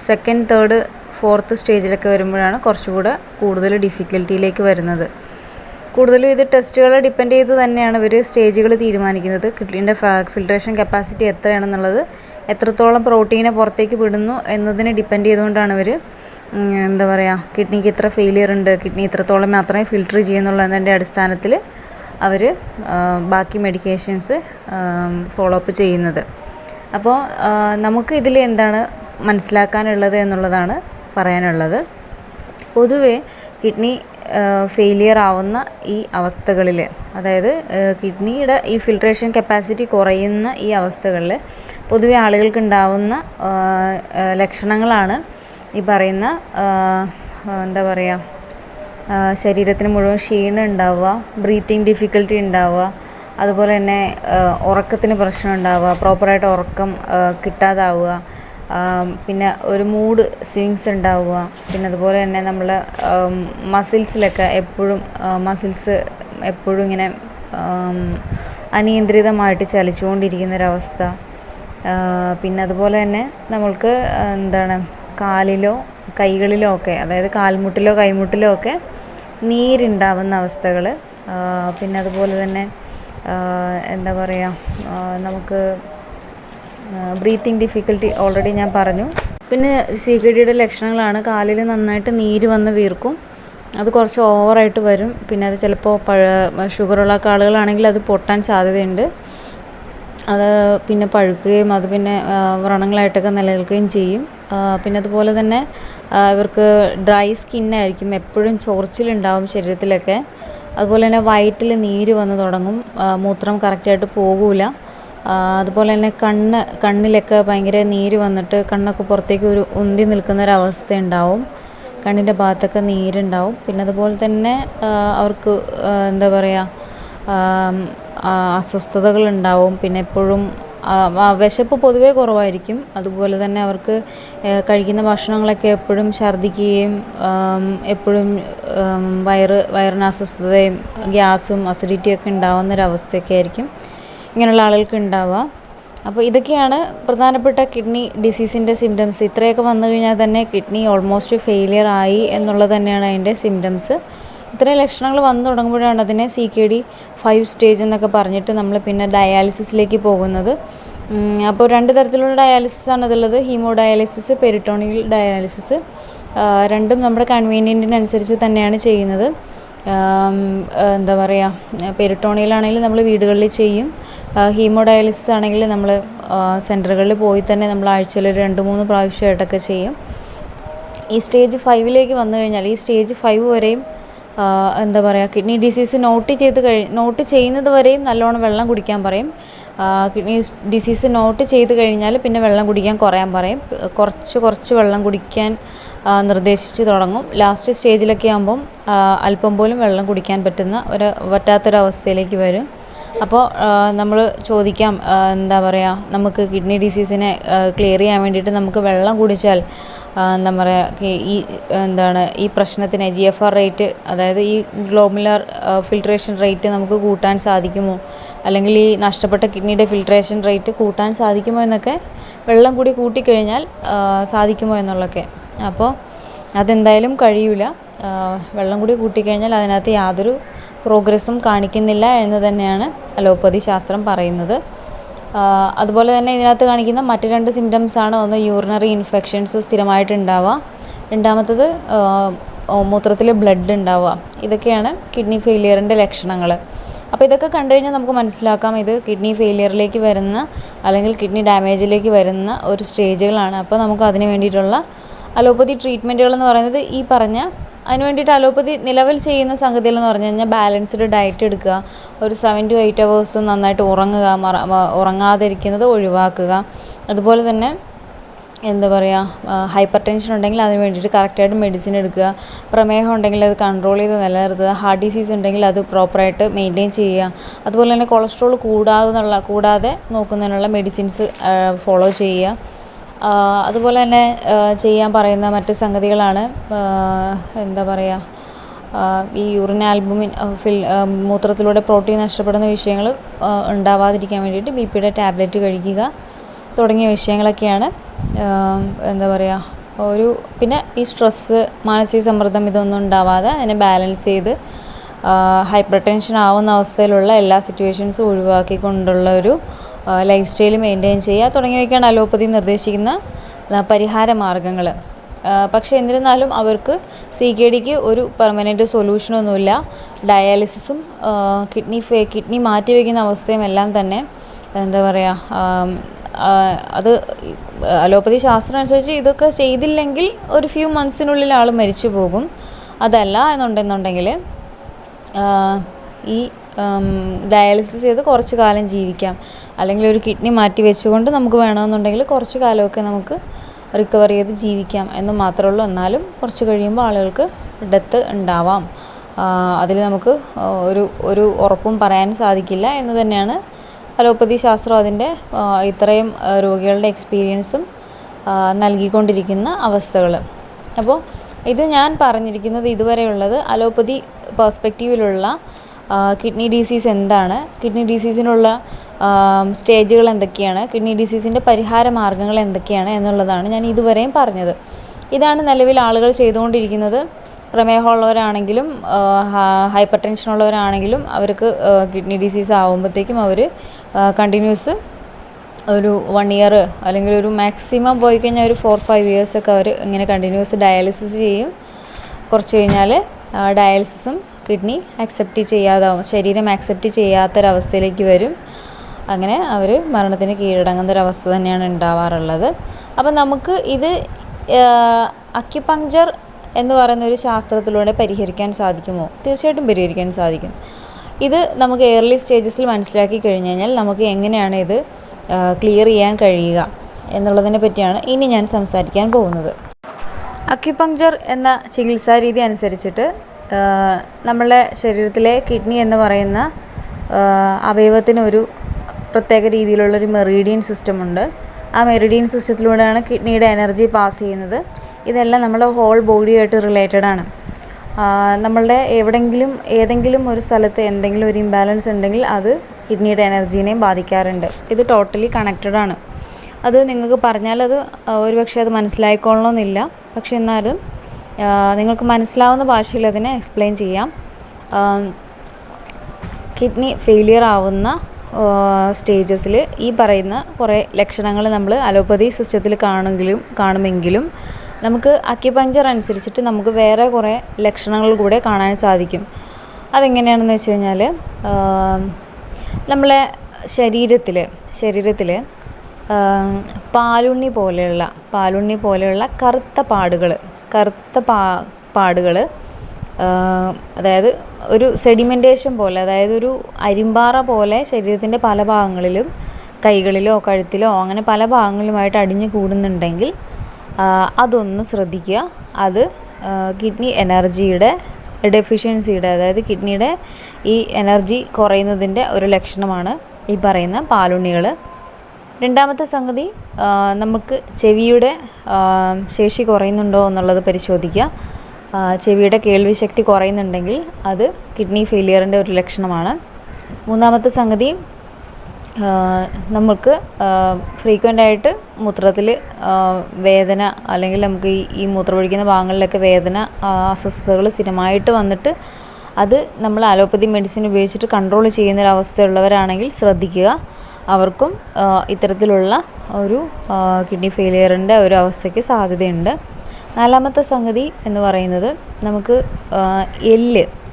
സെക്കൻഡ്, തേർഡ്, ഫോർത്ത് സ്റ്റേജിലൊക്കെ വരുമ്പോഴാണ് കുറച്ചുകൂടെ കൂടുതൽ ഡിഫിക്കൽറ്റിയിലേക്ക് വരുന്നത്. കൂടുതലും ഇത് ടെസ്റ്റുകളെ ഡിപ്പെൻഡ് ചെയ്ത് തന്നെയാണ് ഇവർ സ്റ്റേജുകൾ തീരുമാനിക്കുന്നത്. കിഡ്നിൻ്റെ ഫിൽട്രേഷൻ കപ്പാസിറ്റി എത്രയാണെന്നുള്ളത്, എത്രത്തോളം പ്രോട്ടീനെ പുറത്തേക്ക് വിടുന്നു എന്നതിനെ ഡിപ്പെൻഡ് ചെയ്തുകൊണ്ടാണ് ഇവർ എന്താ പറയുക കിഡ്നിക്ക് ഇത്ര ഫെയിലിയർ ഉണ്ട്, കിഡ്നി ഇത്രത്തോളം മാത്രമേ ഫിൽട്ടർ ചെയ്യുന്നുള്ളതിൻ്റെ അടിസ്ഥാനത്തിൽ അവർ ബാക്കി മെഡിക്കേഷൻസ് ഫോളോ അപ്പ് ചെയ്യുന്നത്. അപ്പോൾ നമുക്ക് ഇതിൽ എന്താണ് മനസ്സിലാക്കാനുള്ളത് എന്നുള്ളതാണ് പറയാനുള്ളത്. പൊതുവേ കിഡ്നി ഫെയിലിയർ ആവുന്ന ഈ അവസ്ഥകളിൽ, അതായത് കിഡ്നിയുടെ ഈ ഫിൽട്രേഷൻ കപ്പാസിറ്റി കുറയുന്ന ഈ അവസ്ഥകളിൽ പൊതുവെ ആളുകൾക്ക് ഉണ്ടാവുന്ന ലക്ഷണങ്ങളാണ് ഈ പറയുന്ന എന്താ പറയുക ശരീരത്തിന് മുഴുവൻ ക്ഷീണം ഉണ്ടാവുക, ബ്രീത്തിങ് ഡിഫിക്കൽറ്റി ഉണ്ടാവുക, അതുപോലെ തന്നെ ഉറക്കത്തിന് പ്രശ്നം ഉണ്ടാവുക, പ്രോപ്പറായിട്ട് ഉറക്കം കിട്ടാതാവുക, പിന്നെ ഒരു മൂഡ് സ്വിങ്സ് ഉണ്ടാവുക, പിന്നെ അതുപോലെ തന്നെ നമ്മൾ മസിൽസിലൊക്കെ എപ്പോഴും ഇങ്ങനെ അനിയന്ത്രിതമായിട്ട് ചലിച്ചുകൊണ്ടിരിക്കുന്നൊരവസ്ഥ, പിന്നെ അതുപോലെ തന്നെ നമ്മൾക്ക് എന്താണ് കാലിലോ കൈകളിലോ ഒക്കെ, അതായത് കാൽമുട്ടിലോ കൈമുട്ടിലോ ഒക്കെ നീരുണ്ടാവുന്ന അവസ്ഥകൾ, പിന്നെ അതുപോലെ തന്നെ എന്താ പറയുക നമുക്ക് ബ്രീത്തിങ് ഡിഫിക്കൽറ്റി ഓൾറെഡി ഞാൻ പറഞ്ഞു. പിന്നെ CKD-യുടെ ലക്ഷണങ്ങളാണ് കാലിൽ നന്നായിട്ട് നീര് വന്ന് വീർക്കും, അത് കുറച്ച് ഓവറായിട്ട് വരും. പിന്നെ അത് ചിലപ്പോൾ ഷുഗറുള്ള ആളുകളാണെങ്കിൽ അത് പൊട്ടാൻ സാധ്യതയുണ്ട്. അത് പിന്നെ പഴുക്കുകയും അത് പിന്നെ വ്രണങ്ങളായിട്ടൊക്കെ നിലനിൽക്കുകയും ചെയ്യും. പിന്നെ അതുപോലെ തന്നെ ഇവർക്ക് ഡ്രൈ സ്കിന്നായിരിക്കും, എപ്പോഴും ചൊറിച്ചിലുണ്ടാവും ശരീരത്തിലൊക്കെ. അതുപോലെ തന്നെ വയറ്റിൽ നീര് വന്ന് തുടങ്ങും, മൂത്രം കറക്റ്റായിട്ട് പോകില്ല. അതുപോലെ തന്നെ കണ്ണിലൊക്കെ ഭയങ്കര നീര് വന്നിട്ട് കണ്ണൊക്കെ പുറത്തേക്ക് ഒരു ഉന്തി നിൽക്കുന്നൊരവസ്ഥ ഉണ്ടാവും, കണ്ണിൻ്റെ ഭാഗത്തൊക്കെ നീരുണ്ടാവും. പിന്നെ അതുപോലെ തന്നെ അവർക്ക് എന്താ പറയുക അസ്വസ്ഥതകളുണ്ടാവും. പിന്നെ എപ്പോഴും വിശപ്പ് പൊതുവേ കുറവായിരിക്കും. അതുപോലെ തന്നെ അവർക്ക് കഴിക്കുന്ന ഭക്ഷണങ്ങളൊക്കെ എപ്പോഴും ഛർദ്ദിക്കുകയും എപ്പോഴും വയറിന് അസ്വസ്ഥതയും ഗ്യാസും അസിഡിറ്റിയൊക്കെ ഉണ്ടാകുന്നൊരവസ്ഥയൊക്കെ ആയിരിക്കും ഇങ്ങനെയുള്ള ആളുകൾക്ക് ഉണ്ടാവുക. അപ്പോൾ ഇതൊക്കെയാണ് പ്രധാനപ്പെട്ട കിഡ്നി ഡിസീസിൻ്റെ സിംറ്റംസ്. ഇത്രയൊക്കെ വന്നു കഴിഞ്ഞാൽ തന്നെ കിഡ്നി ഓൾമോസ്റ്റ് ഫെയിലിയർ ആയി എന്നുള്ളത് തന്നെയാണ് അതിൻ്റെ സിംറ്റംസ്. ഇത്രയും ലക്ഷണങ്ങൾ വന്നു തുടങ്ങുമ്പോഴാണ് അതിനെ CKD 5 സ്റ്റേജ് എന്നൊക്കെ പറഞ്ഞിട്ട് നമ്മൾ പിന്നെ ഡയാലിസിസിലേക്ക് പോകുന്നത്. അപ്പോൾ 2 തരത്തിലുള്ള ഡയാലിസിസാണ് അതുള്ളത്. Haemo dialysis, peritoneal dialysis. രണ്ടും നമ്മുടെ കൺവീനിയൻറ്റിനനുസരിച്ച് തന്നെയാണ് ചെയ്യുന്നത്. എന്താ പറയുക, പെരിറ്റോണിയലാണെങ്കിൽ നമ്മൾ വീടുകളിൽ ചെയ്യും. ഹീമോ ഡയാലിസിസ് ആണെങ്കിൽ നമ്മൾ സെൻറ്ററുകളിൽ പോയി തന്നെ നമ്മൾ ആഴ്ചയിൽ 2-3 പ്രാവശ്യമായിട്ടൊക്കെ ചെയ്യും. ഈ സ്റ്റേജ് 5ലേക്ക് വന്നു കഴിഞ്ഞാൽ ഈ സ്റ്റേജ് 5 വരെയും എന്താ പറയുക, കിഡ്നി ഡിസീസ് നോട്ട് ചെയ്യുന്നത് വരെയും നല്ലോണം വെള്ളം കുടിക്കാൻ പറയും. കിഡ്നി ഡിസീസ് നോട്ട് ചെയ്ത് കഴിഞ്ഞാൽ പിന്നെ വെള്ളം കുടിക്കാൻ കുറയാൻ പറയും. കുറച്ച് വെള്ളം കുടിക്കാൻ നിർദ്ദേശിച്ച് തുടങ്ങും. ലാസ്റ്റ് സ്റ്റേജിലൊക്കെ ആകുമ്പം അല്പം പോലും വെള്ളം കുടിക്കാൻ പറ്റാത്തൊരവസ്ഥയിലേക്ക് വരും. അപ്പോൾ നമ്മൾ ചോദിക്കാം, എന്താ പറയുക, നമുക്ക് കിഡ്നി ഡിസീസിനെ ക്ലിയർ ചെയ്യാൻ വേണ്ടിയിട്ട് നമുക്ക് വെള്ളം കുടിച്ചാൽ എന്താ പറയുക, ഈ പ്രശ്നത്തിന് GFR റേറ്റ്, അതായത് ഈ ഗ്ലോമുലാർ ഫിൽട്രേഷൻ റേറ്റ് നമുക്ക് കൂട്ടാൻ സാധിക്കുമോ, അല്ലെങ്കിൽ ഈ നഷ്ടപ്പെട്ട കിഡ്നിയുടെ ഫിൽട്രേഷൻ റേറ്റ് കൂട്ടാൻ സാധിക്കുമോ എന്നൊക്കെ, വെള്ളം കൂടി കൂട്ടിക്കഴിഞ്ഞാൽ സാധിക്കുമോ എന്നുള്ളതൊക്കെ. അപ്പോൾ അതെന്തായാലും കഴിയില്ല. വെള്ളം കൂടി കൂട്ടിക്കഴിഞ്ഞാൽ അതിനകത്ത് യാതൊരു പ്രോഗ്രസ്സും കാണിക്കുന്നില്ല എന്ന് തന്നെയാണ് അലോപ്പതി ശാസ്ത്രം പറയുന്നത്. അതുപോലെ തന്നെ ഇതിനകത്ത് കാണിക്കുന്ന മറ്റ് 2 സിംറ്റംസാണ്. ഒന്ന്, യൂറിനറി ഇൻഫെക്ഷൻസ് സ്ഥിരമായിട്ടുണ്ടാവുക. രണ്ടാമത്തത് മൂത്രത്തിൽ ബ്ലഡ് ഉണ്ടാവുക. ഇതൊക്കെയാണ് കിഡ്നി ഫെയിലിയറിൻ്റെ ലക്ഷണങ്ങൾ. അപ്പോൾ ഇതൊക്കെ കണ്ടു കഴിഞ്ഞാൽ നമുക്ക് മനസ്സിലാക്കാം ഇത് കിഡ്നി ഫെയിലിയറിലേക്ക് വരുന്ന അല്ലെങ്കിൽ കിഡ്നി ഡാമേജിലേക്ക് വരുന്ന ഒരു സ്റ്റേജുകളാണ്. അപ്പോൾ നമുക്ക് അതിന് വേണ്ടിയിട്ടുള്ള അലോപ്പതി ട്രീറ്റ്മെൻറ്റുകളെന്ന് പറയുന്നത് ഈ പറഞ്ഞ, അതിന് വേണ്ടിയിട്ട് അലോപ്പതി നിലവിൽ ചെയ്യുന്ന സംഗതികളെന്ന് പറഞ്ഞു കഴിഞ്ഞാൽ ബാലൻസ്ഡ് ഡയറ്റ് എടുക്കുക, ഒരു 7 to 8 hours നന്നായിട്ട് ഉറങ്ങുക, ഉറങ്ങാതിരിക്കുന്നത് ഒഴിവാക്കുക. അതുപോലെ തന്നെ എന്താ പറയുക, ഹൈപ്പർ ടെൻഷൻ ഉണ്ടെങ്കിൽ അതിന് വേണ്ടിയിട്ട് കറക്റ്റായിട്ട് മെഡിസിൻ എടുക്കുക. പ്രമേഹം ഉണ്ടെങ്കിൽ അത് കൺട്രോൾ ചെയ്ത് നിലനിർത്തുക. ഹാർട്ട് ഡിസീസ് ഉണ്ടെങ്കിൽ അത് പ്രോപ്പറായിട്ട് മെയിൻറ്റെയിൻ ചെയ്യുക. അതുപോലെ തന്നെ കൊളസ്ട്രോൾ കൂടാതെ നോക്കുന്നതിനുള്ള മെഡിസിൻസ് ഫോളോ ചെയ്യുക. അതുപോലെ തന്നെ ചെയ്യാൻ പറയുന്ന മറ്റ് സംഗതികളാണ് എന്താ പറയുക, ഈ യൂറിൻ ആൽബുമിൻ മൂത്രത്തിലൂടെ പ്രോട്ടീൻ നഷ്ടപ്പെടുന്ന വിഷയങ്ങൾ ഉണ്ടാവാതിരിക്കാൻ വേണ്ടിയിട്ട് BP ടാബ്ലറ്റ് കഴിക്കുക തുടങ്ങിയ വിഷയങ്ങളൊക്കെയാണ്. എന്താ പറയുക, പിന്നെ ഈ സ്ട്രെസ്സ്, മാനസിക സമ്മർദ്ദം ഇതൊന്നും ഉണ്ടാവാതെ അതിനെ ബാലൻസ് ചെയ്ത് ഹൈപ്പർ ടെൻഷൻ ആവുന്ന അവസ്ഥയിലുള്ള എല്ലാ സിറ്റുവേഷൻസും ഒഴിവാക്കിക്കൊണ്ടുള്ള ഒരു ലൈഫ് സ്റ്റൈൽ മെയിൻറ്റെയിൻ ചെയ്യുക തുടങ്ങിയവയ്ക്കാണ് അലോപ്പതി നിർദ്ദേശിക്കുന്ന പരിഹാര മാർഗ്ഗങ്ങൾ. പക്ഷേ എന്നിരുന്നാലും അവർക്ക് CKDക്ക് ഒരു പെർമനൻറ്റ് സൊല്യൂഷനൊന്നുമില്ല. ഡയാലിസിസും കിഡ്നി മാറ്റിവെക്കുന്ന അവസ്ഥയും എല്ലാം തന്നെ എന്താ പറയുക, അത് അലോപ്പതി ശാസ്ത്രം അനുസരിച്ച് ഇതൊക്കെ ചെയ്തില്ലെങ്കിൽ ഒരു ഫ്യൂ മന്ത്സിനുള്ളിൽ ആൾ മരിച്ചു പോകും. അതല്ല എന്നുണ്ടെന്നുണ്ടെങ്കിൽ ഈ ഡയാലിസിസ് ചെയ്ത് കുറച്ച് കാലം ജീവിക്കാം. അല്ലെങ്കിൽ ഒരു കിഡ്നി മാറ്റി വെച്ചുകൊണ്ട് നമുക്ക് വേണമെന്നുണ്ടെങ്കിൽ കുറച്ച് കാലമൊക്കെ നമുക്ക് റിക്കവർ ചെയ്ത് ജീവിക്കാം എന്ന് മാത്രമേ ഉള്ളൂ. എന്നാലും കുറച്ച് കഴിയുമ്പോൾ ആളുകൾക്ക് ഡെത്ത് ഉണ്ടാവാം. അതിൽ നമുക്ക് ഒരു ഉറപ്പും പറയാൻ സാധിക്കില്ല എന്ന് തന്നെയാണ് അലോപ്പതി ശാസ്ത്രം അതിൻ്റെ ഇത്രയും രോഗികളുടെ എക്സ്പീരിയൻസും നൽകിക്കൊണ്ടിരിക്കുന്ന അവസ്ഥകൾ. അപ്പോൾ ഇത് ഞാൻ പറഞ്ഞിരിക്കുന്നത് ഇതുവരെയുള്ളത് അലോപ്പതി പെർസ്പെക്റ്റീവിലുള്ള കിഡ്നി ഡിസീസ് എന്താണ്, കിഡ്നി ഡിസീസിനുള്ള സ്റ്റേജുകൾ എന്തൊക്കെയാണ്, കിഡ്നി ഡിസീസിൻ്റെ പരിഹാര മാർഗ്ഗങ്ങൾ എന്തൊക്കെയാണ് എന്നുള്ളതാണ് ഞാൻ ഇതുവരെയും പറഞ്ഞത്. ഇതാണ് നിലവിൽ ആളുകൾ ചെയ്തുകൊണ്ടിരിക്കുന്നത്. പ്രമേഹമുള്ളവരാണെങ്കിലും ഹൈപ്പർ ടെൻഷൻ ഉള്ളവരാണെങ്കിലും അവർക്ക് കിഡ്നി ഡിസീസ് ആകുമ്പോഴത്തേക്കും അവർ കണ്ടിന്യൂസ് ഒരു 1 year അല്ലെങ്കിൽ ഒരു മാക്സിമം പോയി കഴിഞ്ഞാൽ ഒരു 4-5 years ഒക്കെ അവർ ഇങ്ങനെ കണ്ടിന്യൂസ് ഡയാലിസിസ് ചെയ്യും. കുറച്ച് കഴിഞ്ഞാൽ ഡയാലിസിസും കിഡ്നി ശരീരം ആക്സെപ്റ്റ് ചെയ്യാത്തൊരവസ്ഥയിലേക്ക് വരും. അങ്ങനെ അവർ മരണത്തിന് കീഴടങ്ങുന്നൊരവസ്ഥ തന്നെയാണ് ഉണ്ടാവാറുള്ളത്. അപ്പം നമുക്ക് ഇത് അക്യുപങ്ക്ചർ എന്ന് പറയുന്നൊരു ശാസ്ത്രത്തിലൂടെ പരിഹരിക്കാൻ സാധിക്കുമോ? തീർച്ചയായിട്ടും പരിഹരിക്കാൻ സാധിക്കും. ഇത് നമുക്ക് ഏർലി സ്റ്റേജസിൽ മനസ്സിലാക്കി കഴിഞ്ഞ് കഴിഞ്ഞാൽ നമുക്ക് എങ്ങനെയാണ് ഇത് ക്ലിയർ ചെയ്യാൻ കഴിയുക എന്നുള്ളതിനെ പറ്റിയാണ് ഇനി ഞാൻ സംസാരിക്കാൻ പോകുന്നത്. അക്യുപങ്ക്ചർ എന്ന ചികിത്സാ രീതി അനുസരിച്ചിട്ട് നമ്മളുടെ ശരീരത്തിലെ കിഡ്നി എന്ന് പറയുന്ന അവയവത്തിന് പ്രത്യേക രീതിയിലുള്ളൊരു മെറീഡിയൻ സിസ്റ്റം ഉണ്ട്. ആ മെറിഡിയൻ സിസ്റ്റത്തിലൂടെയാണ് കിഡ്നിയുടെ എനർജി പാസ് ചെയ്യുന്നത്. ഇതെല്ലാം നമ്മുടെ ഹോൾ ബോഡിയായിട്ട് റിലേറ്റഡ് ആണ്. നമ്മളുടെ ഏതെങ്കിലും ഒരു സ്ഥലത്ത് എന്തെങ്കിലും ഒരു ഇംബാലൻസ് ഉണ്ടെങ്കിൽ അത് കിഡ്നിയുടെ എനർജീനെയും ബാധിക്കാറുണ്ട്. ഇത് ടോട്ടലി കണക്റ്റഡ് ആണ്. അത് നിങ്ങൾക്ക് പറഞ്ഞാലത് ഒരുപക്ഷെ അത് മനസ്സിലായിക്കൊള്ളണമെന്നില്ല. പക്ഷെ എന്നാലും നിങ്ങൾക്ക് മനസ്സിലാവുന്ന ഭാഷയിൽ അതിനെ എക്സ്പ്ലെയിൻ ചെയ്യാം. കിഡ്നി ഫെയിലിയർ ആവുന്ന സ്റ്റേജസിൽ ഈ പറയുന്ന കുറേ ലക്ഷണങ്ങൾ നമ്മൾ അലോപ്പതി സിസ്റ്റത്തിൽ കാണുമെങ്കിലും നമുക്ക് അക്യുപഞ്ചർ അനുസരിച്ചിട്ട് നമുക്ക് വേറെ കുറേ ലക്ഷണങ്ങൾ കൂടെ കാണാൻ സാധിക്കും. അതെങ്ങനെയാണെന്ന് വെച്ച് കഴിഞ്ഞാൽ നമ്മളെ ശരീരത്തിൽ പാലുണ്ണി പോലെയുള്ള കറുത്ത പാടുകൾ അതായത് ഒരു സെഡിമെൻറ്റേഷൻ പോലെ, അതായത് ഒരു അരിമ്പാറ പോലെ ശരീരത്തിൻ്റെ പല ഭാഗങ്ങളിലും കൈകളിലോ കഴുത്തിലോ അങ്ങനെ പല ഭാഗങ്ങളിലുമായിട്ട് അടിഞ്ഞു കൂടുന്നുണ്ടെങ്കിൽ അതൊന്ന് ശ്രദ്ധിക്കുക. അത് കിഡ്നി എനർജിയുടെ ഡെഫിഷ്യൻസിയുടെ, അതായത് കിഡ്നിയുടെ ഈ എനർജി കുറയുന്നതിൻ്റെ ഒരു ലക്ഷണമാണ് ഈ പറയുന്ന പാലുണ്ണികൾ. രണ്ടാമത്തെ സംഗതി, നമുക്ക് ചെവിയുടെ ശേഷി കുറയുന്നുണ്ടോ എന്നുള്ളത് പരിശോധിക്കുക. ചെവിയുടെ കേൾവി ശക്തി കുറയുന്നുണ്ടെങ്കിൽ അത് കിഡ്നി ഫെയിലിയറിൻ്റെ ഒരു ലക്ഷണമാണ്. മൂന്നാമത്തെ സംഗതി, നമുക്ക് ഫ്രീക്വൻ്റായിട്ട് മൂത്രത്തിൽ വേദന, അല്ലെങ്കിൽ നമുക്ക് ഈ മൂത്രമൊഴിക്കുന്ന ഭാഗങ്ങളിലൊക്കെ വേദന, അസ്വസ്ഥതകൾ സ്ഥിരമായിട്ട് വന്നിട്ട് അത് നമ്മൾ അലോപ്പതി മെഡിസിൻ ഉപയോഗിച്ചിട്ട് കൺട്രോൾ ചെയ്യുന്നൊരവസ്ഥയുള്ളവരാണെങ്കിൽ ശ്രദ്ധിക്കുക. അവർക്കും ഇത്തരത്തിലുള്ള ഒരു കിഡ്നി ഫെയിലിയറിൻ്റെ ഒരു അവസ്ഥയ്ക്ക് സാധ്യതയുണ്ട്. നാലാമത്തെ സംഗതി എന്ന് പറയുന്നത്, നമുക്ക്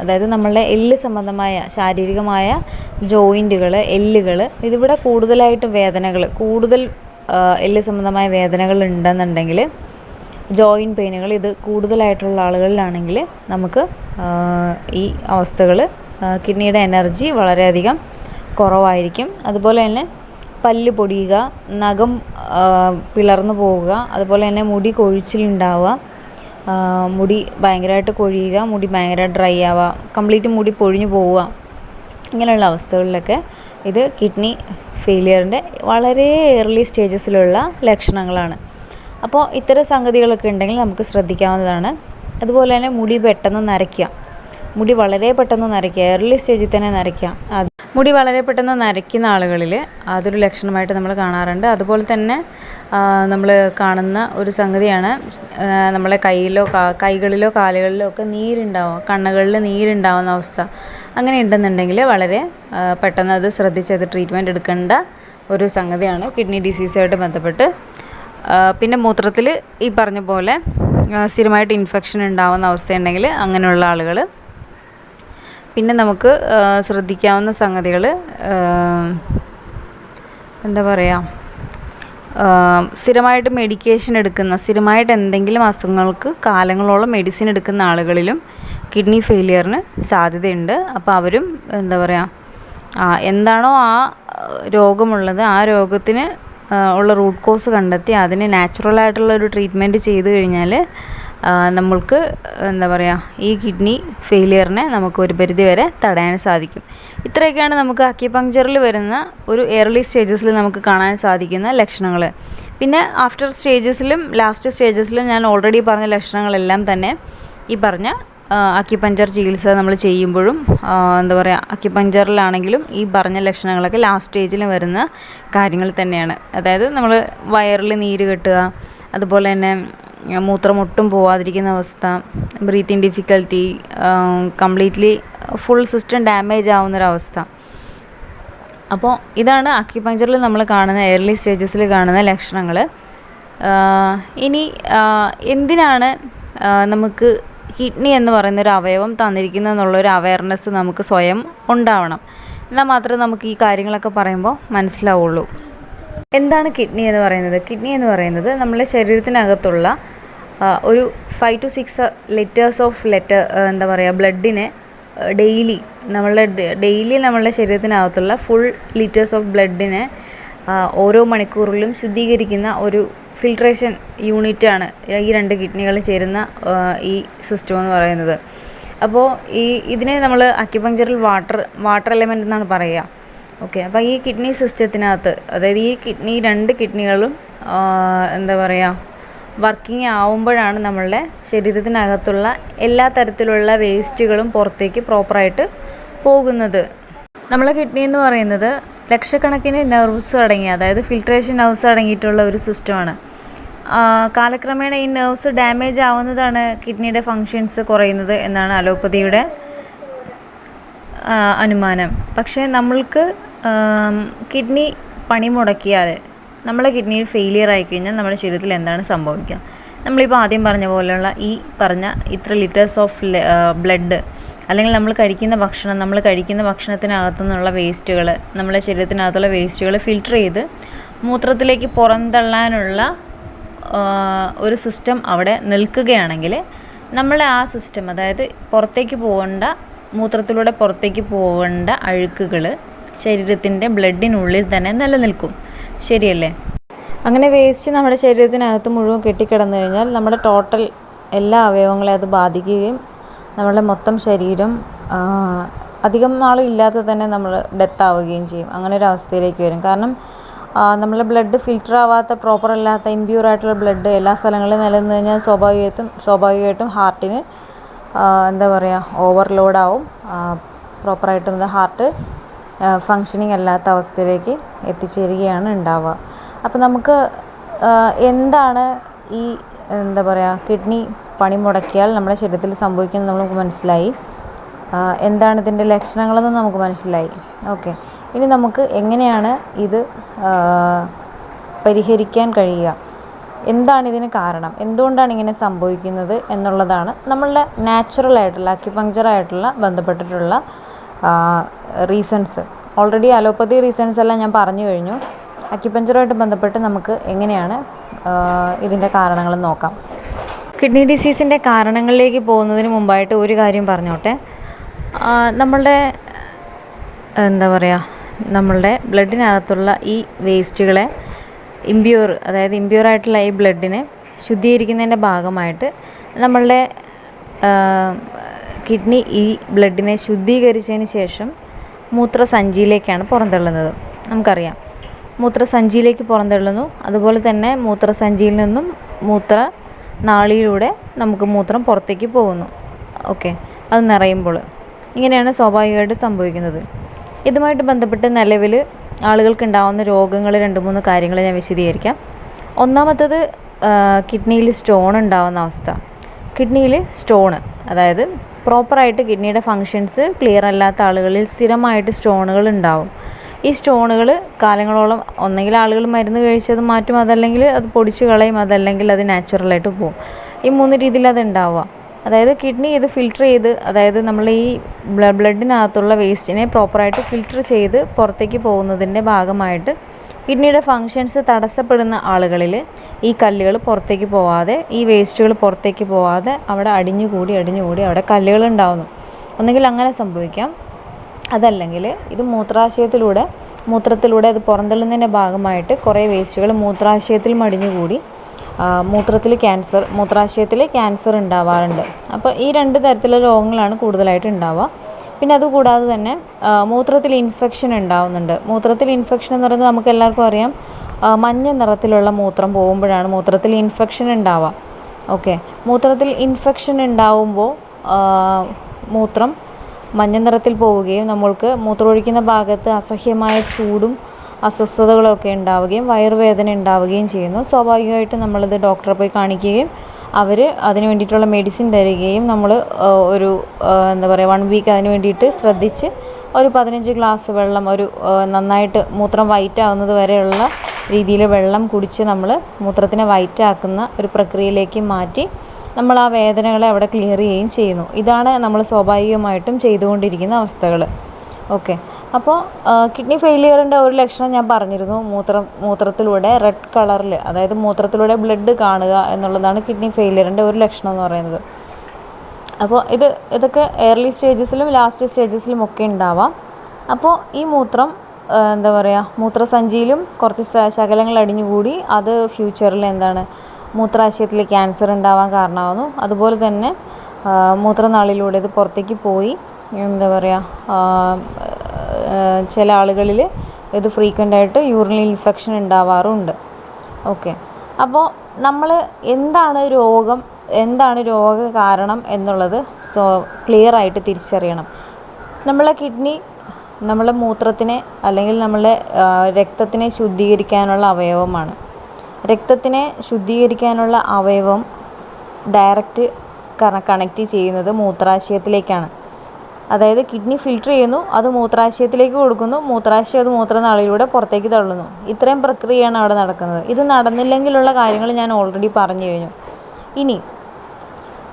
അതായത് നമ്മളുടെ എല്ല് സംബന്ധമായ ശാരീരികമായ ജോയിൻറ്റുകൾ, എല്ലുകൾ, ഇതിവിടെ കൂടുതലായിട്ടും കൂടുതൽ എല്ല് സംബന്ധമായ വേദനകൾ ഉണ്ടെന്നുണ്ടെങ്കിൽ, ജോയിൻറ്റ് പെയിനുകൾ ഇത് കൂടുതലായിട്ടുള്ള ആളുകളിലാണെങ്കിൽ നമുക്ക് ഈ അവസ്ഥകൾ കിഡ്നിയുടെ എനർജി വളരെയധികം കുറവായിരിക്കും. അതുപോലെ തന്നെ പല്ല് പൊടിയുക, നഖം പിളർന്നു പോവുക, അതുപോലെ തന്നെ മുടി കൊഴിച്ചിലുണ്ടാവുക, മുടി ഭയങ്കരമായിട്ട് കൊഴിയുക, മുടി ഭയങ്കര ഡ്രൈ ആവുക, കംപ്ലീറ്റ് മുടി പൊഴിഞ്ഞു പോവുക, ഇങ്ങനെയുള്ള അവസ്ഥകളിലൊക്കെ ഇത് കിഡ്നി ഫെയിലിയറിൻ്റെ വളരെ ഏർലി സ്റ്റേജസിലുള്ള ലക്ഷണങ്ങളാണ്. അപ്പോൾ ഇത്തരം സംഗതികളൊക്കെ ഉണ്ടെങ്കിൽ നമുക്ക് ശ്രദ്ധിക്കാവുന്നതാണ്. അതുപോലെ തന്നെ മുടി വളരെ പെട്ടെന്ന് നരയ്ക്കുക, ഏർലി സ്റ്റേജിൽ തന്നെ നരയ്ക്കുക. മുടി വളരെ പെട്ടെന്ന് നരയ്ക്കുന്ന ആളുകളിൽ അതൊരു ലക്ഷണമായിട്ട് നമ്മൾ കാണാറുണ്ട്. അതുപോലെ തന്നെ നമ്മൾ കാണുന്ന ഒരു സംഗതിയാണ്, നമ്മളെ കൈകളിലോ കാലുകളിലോ ഒക്കെ കണ്ണുകളിൽ നീരുണ്ടാവുന്ന അവസ്ഥ. അങ്ങനെ ഉണ്ടെന്നുണ്ടെങ്കിൽ വളരെ പെട്ടെന്ന് അത് ശ്രദ്ധിച്ചത് ട്രീറ്റ്മെൻറ്റ് എടുക്കേണ്ട ഒരു സംഗതിയാണ് കിഡ്നി ഡിസീസുമായിട്ട് ബന്ധപ്പെട്ട്. പിന്നെ മൂത്രത്തിൽ ഈ പറഞ്ഞ പോലെ സ്ഥിരമായിട്ട് ഇൻഫെക്ഷൻ ഉണ്ടാവുന്ന അവസ്ഥയുണ്ടെങ്കിൽ അങ്ങനെയുള്ള ആളുകൾ. പിന്നെ നമുക്ക് ശ്രദ്ധിക്കാവുന്ന സംഗതികൾ, സ്ഥിരമായിട്ട് മെഡിക്കേഷൻ സ്ഥിരമായിട്ട് എന്തെങ്കിലും അസുഖങ്ങൾക്ക് കാലങ്ങളോളം മെഡിസിൻ എടുക്കുന്ന ആളുകളിലും കിഡ്നി ഫെയിലിയറിന് സാധ്യതയുണ്ട്. അപ്പോൾ അവരും എന്താണോ ആ രോഗമുള്ളത്, ആ രോഗത്തിന് ഉള്ള റൂട്ട് കോസ് കണ്ടെത്തി അതിന് നാച്ചുറലായിട്ടുള്ളൊരു ട്രീറ്റ്മെൻറ്റ് ചെയ്ത് കഴിഞ്ഞാൽ നമ്മൾക്ക് ഈ കിഡ്നി ഫെയിലിയറിനെ നമുക്ക് ഒരു പരിധി വരെ തടയാൻ സാധിക്കും. ഇത്രയൊക്കെയാണ് നമുക്ക് അക്യുപങ്ക്ചറിൽ വരുന്ന ഒരു ഏർലി സ്റ്റേജസിൽ നമുക്ക് കാണാൻ സാധിക്കുന്ന ലക്ഷണങ്ങൾ. പിന്നെ ആഫ്റ്റർ സ്റ്റേജസിലും ലാസ്റ്റ് സ്റ്റേജസിലും ഞാൻ ഓൾറെഡി പറഞ്ഞ ലക്ഷണങ്ങളെല്ലാം തന്നെ ഈ പറഞ്ഞ അക്യുപഞ്ചർ ചികിത്സ നമ്മൾ ചെയ്യുമ്പോഴും അക്യുപഞ്ചറിലാണെങ്കിലും ഈ പറഞ്ഞ ലക്ഷണങ്ങളൊക്കെ ലാസ്റ്റ് സ്റ്റേജിൽ വരുന്ന കാര്യങ്ങൾ തന്നെയാണ്. അതായത് നമ്മൾ വയറിൽ നീര് കെട്ടുക, അതുപോലെ തന്നെ മൂത്രം ഒട്ടും പോവാതിരിക്കുന്ന അവസ്ഥ, breathing difficulty, completely full system damage ആവുന്നൊരവസ്ഥ. അപ്പോൾ ഇതാണ് അക്യുപഞ്ചറിൽ നമ്മൾ കാണുന്ന ഏർലി സ്റ്റേജസിൽ കാണുന്ന ലക്ഷണങ്ങൾ. ഇനി എന്തിനാണ് നമുക്ക് കിഡ്നി എന്ന് പറയുന്നൊരു അവയവം തന്നിരിക്കുന്നതെന്നുള്ളൊരു അവയർനെസ് നമുക്ക് സ്വയം ഉണ്ടാവണം. എന്നാൽ മാത്രമേ നമുക്ക് ഈ കാര്യങ്ങളൊക്കെ പറയുമ്പോൾ മനസ്സിലാവുള്ളൂ. എന്താണ് കിഡ്നി എന്ന് പറയുന്നത്? കിഡ്നി എന്ന് പറയുന്നത് നമ്മുടെ ശരീരത്തിനകത്തുള്ള ഒരു 5 to 6 ലിറ്റേഴ്സ് ഓഫ് ബ്ലഡിനെ ഡെയിലി നമ്മളുടെ ശരീരത്തിനകത്തുള്ള ഫുൾ ലിറ്റേഴ്സ് ഓഫ് ബ്ലഡിനെ ഓരോ മണിക്കൂറിലും ശുദ്ധീകരിക്കുന്ന ഒരു ഫിൽട്രേഷൻ യൂണിറ്റാണ് ഈ 2 കിഡ്നികളും ചേരുന്ന ഈ സിസ്റ്റം എന്ന് പറയുന്നത്. അപ്പോൾ ഇതിനെ നമ്മൾ അക്യുപങ്ക്ചറിൽ വാട്ടർ എലമെൻ്റ് എന്നാണ് പറയുക. ഓക്കെ, അപ്പോൾ ഈ കിഡ്നി സിസ്റ്റത്തിനകത്ത്, അതായത് ഈ രണ്ട് കിഡ്നികളും എന്താ പറയുക, വർക്കിംഗ് ആവുമ്പോഴാണ് നമ്മളുടെ ശരീരത്തിനകത്തുള്ള എല്ലാ തരത്തിലുള്ള വേസ്റ്റുകളും പുറത്തേക്ക് പ്രോപ്പറായിട്ട് പോകുന്നത്. നമ്മളെ കിഡ്നി എന്ന് പറയുന്നത് ലക്ഷക്കണക്കിന് നെർവ്സ് അടങ്ങിയ, അതായത് ഫിൽട്രേഷൻ നെർവ്സ് അടങ്ങിയിട്ടുള്ള ഒരു സിസ്റ്റമാണ്. കാലക്രമേണ ഈ നെർവ്സ് ഡാമേജ് ആവുന്നതാണ് കിഡ്നിയുടെ ഫങ്ഷൻസ് കുറയുന്നത് എന്നാണ് അലോപ്പതിയുടെ അനുമാനം. പക്ഷേ നമ്മൾക്ക് കിഡ്നി പണി മുടക്കിയാൽ, നമ്മളെ കിഡ്നിയിൽ ഫെയിലിയർ ആയിക്കഴിഞ്ഞാൽ നമ്മുടെ ശരീരത്തിൽ എന്താണ് സംഭവിക്കുക? നമ്മളിപ്പോൾ ആദ്യം പറഞ്ഞ പോലെയുള്ള ഈ പറഞ്ഞ ഇത്ര ലിറ്റേഴ്സ് ഓഫ് ബ്ലഡ്, അല്ലെങ്കിൽ നമ്മൾ കഴിക്കുന്ന ഭക്ഷണത്തിനകത്തു നിന്നുള്ള വേസ്റ്റുകൾ, നമ്മുടെ ശരീരത്തിനകത്തുള്ള വേസ്റ്റുകൾ ഫിൽട്ടർ ചെയ്ത് മൂത്രത്തിലേക്ക് പുറന്തള്ളാനുള്ള ഒരു സിസ്റ്റം അവിടെ നിൽക്കുകയാണെങ്കിൽ, നമ്മളെ ആ സിസ്റ്റം, അതായത് മൂത്രത്തിലൂടെ പുറത്തേക്ക് പോകേണ്ട അഴുക്കുകൾ ശരീരത്തിൻ്റെ ബ്ലഡിനുള്ളിൽ തന്നെ നിലനിൽക്കും. ശരിയല്ലേ? അങ്ങനെ വേസ്റ്റ് നമ്മുടെ ശരീരത്തിനകത്ത് മുഴുവൻ കെട്ടിക്കിടന്നു കഴിഞ്ഞാൽ നമ്മുടെ ടോട്ടൽ എല്ലാ അവയവങ്ങളെ അത് ബാധിക്കുകയും നമ്മളുടെ മൊത്തം ശരീരം അധികം നാളില്ലാതെ തന്നെ നമ്മൾ ഡെത്ത് ആവുകയും ചെയ്യും. അങ്ങനെ ഒരു അവസ്ഥയിലേക്ക് വരും. കാരണം നമ്മളെ ബ്ലഡ് ഫിൽറ്റർ ആവാത്ത, പ്രോപ്പർ അല്ലാത്ത, ഇമ്പ്യൂർ ആയിട്ടുള്ള ബ്ലഡ് എല്ലാ സ്ഥലങ്ങളിലും നിലനിന്ന് കഴിഞ്ഞാൽ സ്വാഭാവികമായിട്ടും ഹാർട്ടിന് എന്താ പറയുക, ഓവർലോഡാവും. പ്രോപ്പറായിട്ടും ഹാർട്ട് ഫങ്ഷനിങ് അല്ലാത്ത അവസ്ഥയിലേക്ക് എത്തിച്ചേരുകയാണ് ഉണ്ടാവുക. അപ്പോൾ നമുക്ക് എന്താണ് ഈ എന്താ പറയുക, കിഡ്നി പണി മുടക്കിയാൽ നമ്മുടെ ശരീരത്തിൽ സംഭവിക്കുന്നത് നമുക്ക് മനസ്സിലായി. എന്താണ് ഇതിൻ്റെ ലക്ഷണങ്ങളെന്ന് നമുക്ക് മനസ്സിലായി. ഓക്കെ, ഇനി നമുക്ക് എങ്ങനെയാണ് ഇത് പരിഹരിക്കാൻ കഴിയുക, എന്താണ് ഇതിന് കാരണം, എന്തുകൊണ്ടാണ് ഇങ്ങനെ സംഭവിക്കുന്നത് എന്നുള്ളതാണ് നമ്മളുടെ നാച്ചുറലായിട്ടുള്ള അക്യുപങ്ക്ചറായിട്ടുള്ള ബന്ധപ്പെട്ടിട്ടുള്ള റീസൺസ്. ഓൾറെഡി അലോപ്പതി റീസൺസ് എല്ലാം ഞാൻ പറഞ്ഞു കഴിഞ്ഞു. അക്യുപങ്ക്ചറുമായിട്ട് ബന്ധപ്പെട്ട് നമുക്ക് എങ്ങനെയാണ് ഇതിൻ്റെ കാരണങ്ങൾ നോക്കാം. കിഡ്നി ഡിസീസിൻ്റെ കാരണങ്ങളിലേക്ക് പോകുന്നതിന് മുമ്പായിട്ട് ഒരു കാര്യം പറഞ്ഞോട്ടെ. നമ്മളുടെ എന്താ പറയുക, നമ്മളുടെ ബ്ലഡിനകത്തുള്ള ഈ വേസ്റ്റുകളെ അതായത് ഇമ്പ്യൂറായിട്ടുള്ള ഈ ബ്ലഡിനെ ശുദ്ധീകരിക്കുന്നതിൻ്റെ ഭാഗമായിട്ട് നമ്മളുടെ കിഡ്നി ഈ ബ്ലഡിനെ ശുദ്ധീകരിച്ചതിന് ശേഷം മൂത്രസഞ്ചിയിലേക്കാണ് പുറന്തള്ളുന്നത്. നമുക്കറിയാം, മൂത്രസഞ്ചിയിലേക്ക് പുറന്തള്ളുന്നു. അതുപോലെ തന്നെ മൂത്രസഞ്ചിയിൽ നിന്നും മൂത്രനാളിയിലൂടെ നമുക്ക് മൂത്രം പുറത്തേക്ക് പോകുന്നു. ഓക്കെ, അത് നിറയുമ്പോൾ ഇങ്ങനെയാണ് സ്വാഭാവികമായിട്ട് സംഭവിക്കുന്നത്. ഇതുമായിട്ട് ബന്ധപ്പെട്ട് നിലവിൽ ആളുകൾക്കുണ്ടാകുന്ന രോഗങ്ങൾ 2-3 കാര്യങ്ങൾ ഞാൻ വിശദീകരിക്കാം. ഒന്നാമത്തത് കിഡ്നിയിൽ സ്റ്റോൺ ഉണ്ടാകുന്ന അവസ്ഥ. കിഡ്നിയിൽ സ്റ്റോണ്, അതായത് പ്രോപ്പറായിട്ട് കിഡ്നിയുടെ ഫങ്ഷൻസ് ക്ലിയർ അല്ലാത്ത ആളുകളിൽ സ്ഥിരമായിട്ട് സ്റ്റോണുകൾ ഉണ്ടാവും. ഈ സ്റ്റോണുകൾ കാലങ്ങളോളം ഒന്നെങ്കിൽ ആളുകൾ മരുന്ന് കഴിച്ചത് മാറ്റും, അതല്ലെങ്കിൽ അത് പൊടിച്ച് കളയും, അതല്ലെങ്കിൽ അത് നാച്ചുറലായിട്ട് പോകും. ഈ 3 രീതിയിൽ അത് ഉണ്ടാവുക. അതായത് കിഡ്നി ഇത് ഫിൽട്ടർ ചെയ്ത്, അതായത് നമ്മൾ ഈ ബ്ലഡിനകത്തുള്ള വേസ്റ്റിനെ പ്രോപ്പറായിട്ട് ഫിൽട്ടർ ചെയ്ത് പുറത്തേക്ക് പോകുന്നതിൻ്റെ ഭാഗമായിട്ട് കിഡ്നിയുടെ ഫങ്ഷൻസ് തടസ്സപ്പെടുന്ന ആളുകളിൽ ഈ കല്ലുകൾ പുറത്തേക്ക് പോവാതെ, ഈ വേസ്റ്റുകൾ പുറത്തേക്ക് പോവാതെ അവിടെ അടിഞ്ഞുകൂടി അവിടെ കല്ലുകൾ ഉണ്ടാവുന്നു. ഒന്നുകിൽ അങ്ങനെ സംഭവിക്കാം, അതല്ലെങ്കിൽ ഇത് മൂത്രത്തിലൂടെ അത് പുറന്തള്ളുന്നതിൻ്റെ ഭാഗമായിട്ട് കുറേ വേസ്റ്റുകൾ മൂത്രാശയത്തിൽ മടിഞ്ഞുകൂടി മൂത്രാശയത്തിൽ ക്യാൻസർ ഉണ്ടാവാറുണ്ട്. അപ്പോൾ ഈ 2 തരത്തിലുള്ള രോഗങ്ങളാണ് കൂടുതലായിട്ട് ഉണ്ടാവുക. പിന്നെ അതുകൂടാതെ തന്നെ മൂത്രത്തിൽ ഇൻഫെക്ഷൻ ഉണ്ടാവുന്നുണ്ട്. മൂത്രത്തിൽ ഇൻഫെക്ഷൻ എന്ന് പറയുന്നത് നമുക്ക് എല്ലാവർക്കും അറിയാം, മഞ്ഞ നിറത്തിലുള്ള മൂത്രം പോകുമ്പോഴാണ് മൂത്രത്തിൽ ഇൻഫെക്ഷൻ ഉണ്ടാവുക. ഓക്കെ, മൂത്രത്തിൽ ഇൻഫെക്ഷൻ ഉണ്ടാവുമ്പോൾ മൂത്രം മഞ്ഞ നിറത്തിൽ പോവുകയും നമ്മൾക്ക് മൂത്രമൊഴിക്കുന്ന ഭാഗത്ത് അസഹ്യമായ ചൂടും അസ്വസ്ഥതകളൊക്കെ ഉണ്ടാവുകയും വയറുവേദന ഉണ്ടാവുകയും ചെയ്യുന്നു. സ്വാഭാവികമായിട്ടും നമ്മളിത് ഡോക്ടറെ പോയി കാണിക്കുകയും അവർ അതിന് വേണ്ടിയിട്ടുള്ള മെഡിസിൻ തരികയും നമ്മൾ ഒരു എന്താ പറയുക 1 വീക്ക് അതിന് വേണ്ടിയിട്ട് ശ്രദ്ധിച്ച് ഒരു 15 ഗ്ലാസ് വെള്ളം, ഒരു നന്നായിട്ട് മൂത്രം വൈറ്റ് ആകുന്നത് വരെയുള്ള രീതിയിൽ വെള്ളം കുടിച്ച് നമ്മൾ മൂത്രത്തിനെ വൈറ്റ് ആക്കുന്ന ഒരു പ്രക്രിയയിലേക്ക് മാറ്റി നമ്മൾ ആ വേദനകളെ അവിടെ ക്ലിയർ ചെയ്യുകയും ചെയ്യുന്നു. ഇതാണ് നമ്മൾ സ്വാഭാവികമായിട്ടും ചെയ്തുകൊണ്ടിരിക്കുന്ന അവസ്ഥകൾ. ഓക്കെ, അപ്പോൾ കിഡ്നി ഫെയിലിയറിൻ്റെ ഒരു ലക്ഷണം ഞാൻ പറഞ്ഞിരുന്നു, മൂത്രത്തിലൂടെ റെഡ് കളറിൽ, അതായത് മൂത്രത്തിലൂടെ ബ്ലഡ് കാണുക എന്നുള്ളതാണ് കിഡ്നി ഫെയിലിയറിൻ്റെ ഒരു ലക്ഷണം എന്ന് പറയുന്നത്. അപ്പോൾ ഇതൊക്കെ ഏർലി സ്റ്റേജസിലും ലാസ്റ്റ് സ്റ്റേജസിലും ഒക്കെ ഉണ്ടാവാം. അപ്പോൾ ഈ മൂത്രം എന്താ പറയുക, മൂത്രസഞ്ചിയിലും കുറച്ച് ശകലങ്ങൾ അടിഞ്ഞുകൂടി അത് ഫ്യൂച്ചറിൽ എന്താണ് മൂത്രാശയത്തിൽ ക്യാൻസർ ഉണ്ടാവാൻ കാരണമാകുന്നു. അതുപോലെ തന്നെ മൂത്രനാളിലൂടെ ഇത് പുറത്തേക്ക് പോയി എന്താ പറയുക ചില ആളുകളിൽ ഇത് ഫ്രീക്വൻ്റായിട്ട് യൂറിനൽ ഇൻഫെക്ഷൻ ഉണ്ടാവാറുണ്ട്. ഓക്കെ, അപ്പോൾ നമ്മൾ എന്താണ് രോഗ കാരണം എന്നുള്ളത് ക്ലിയറായിട്ട് തിരിച്ചറിയണം. നമ്മളെ കിഡ്നി നമ്മളെ മൂത്രത്തിനെ അല്ലെങ്കിൽ നമ്മളെ രക്തത്തിനെ ശുദ്ധീകരിക്കാനുള്ള അവയവമാണ്. രക്തത്തിനെ ശുദ്ധീകരിക്കാനുള്ള അവയവം ഡയറക്റ്റ് കണക്റ്റ് ചെയ്യുന്നത് മൂത്രാശയത്തിലേക്കാണ്. അതായത് കിഡ്നി ഫിൽറ്റർ ചെയ്യുന്നു, അത് മൂത്രാശയത്തിലേക്ക് കൊടുക്കുന്നു, മൂത്രാശയം അത് മൂത്രനാളിയിലൂടെ പുറത്തേക്ക് തള്ളുന്നു. ഇത്രയും പ്രക്രിയയാണ് അവിടെ നടക്കുന്നത്. ഇത് നടന്നില്ലെങ്കിലുള്ള കാര്യങ്ങൾ ഞാൻ ഓൾറെഡി പറഞ്ഞു കഴിഞ്ഞു. ഇനി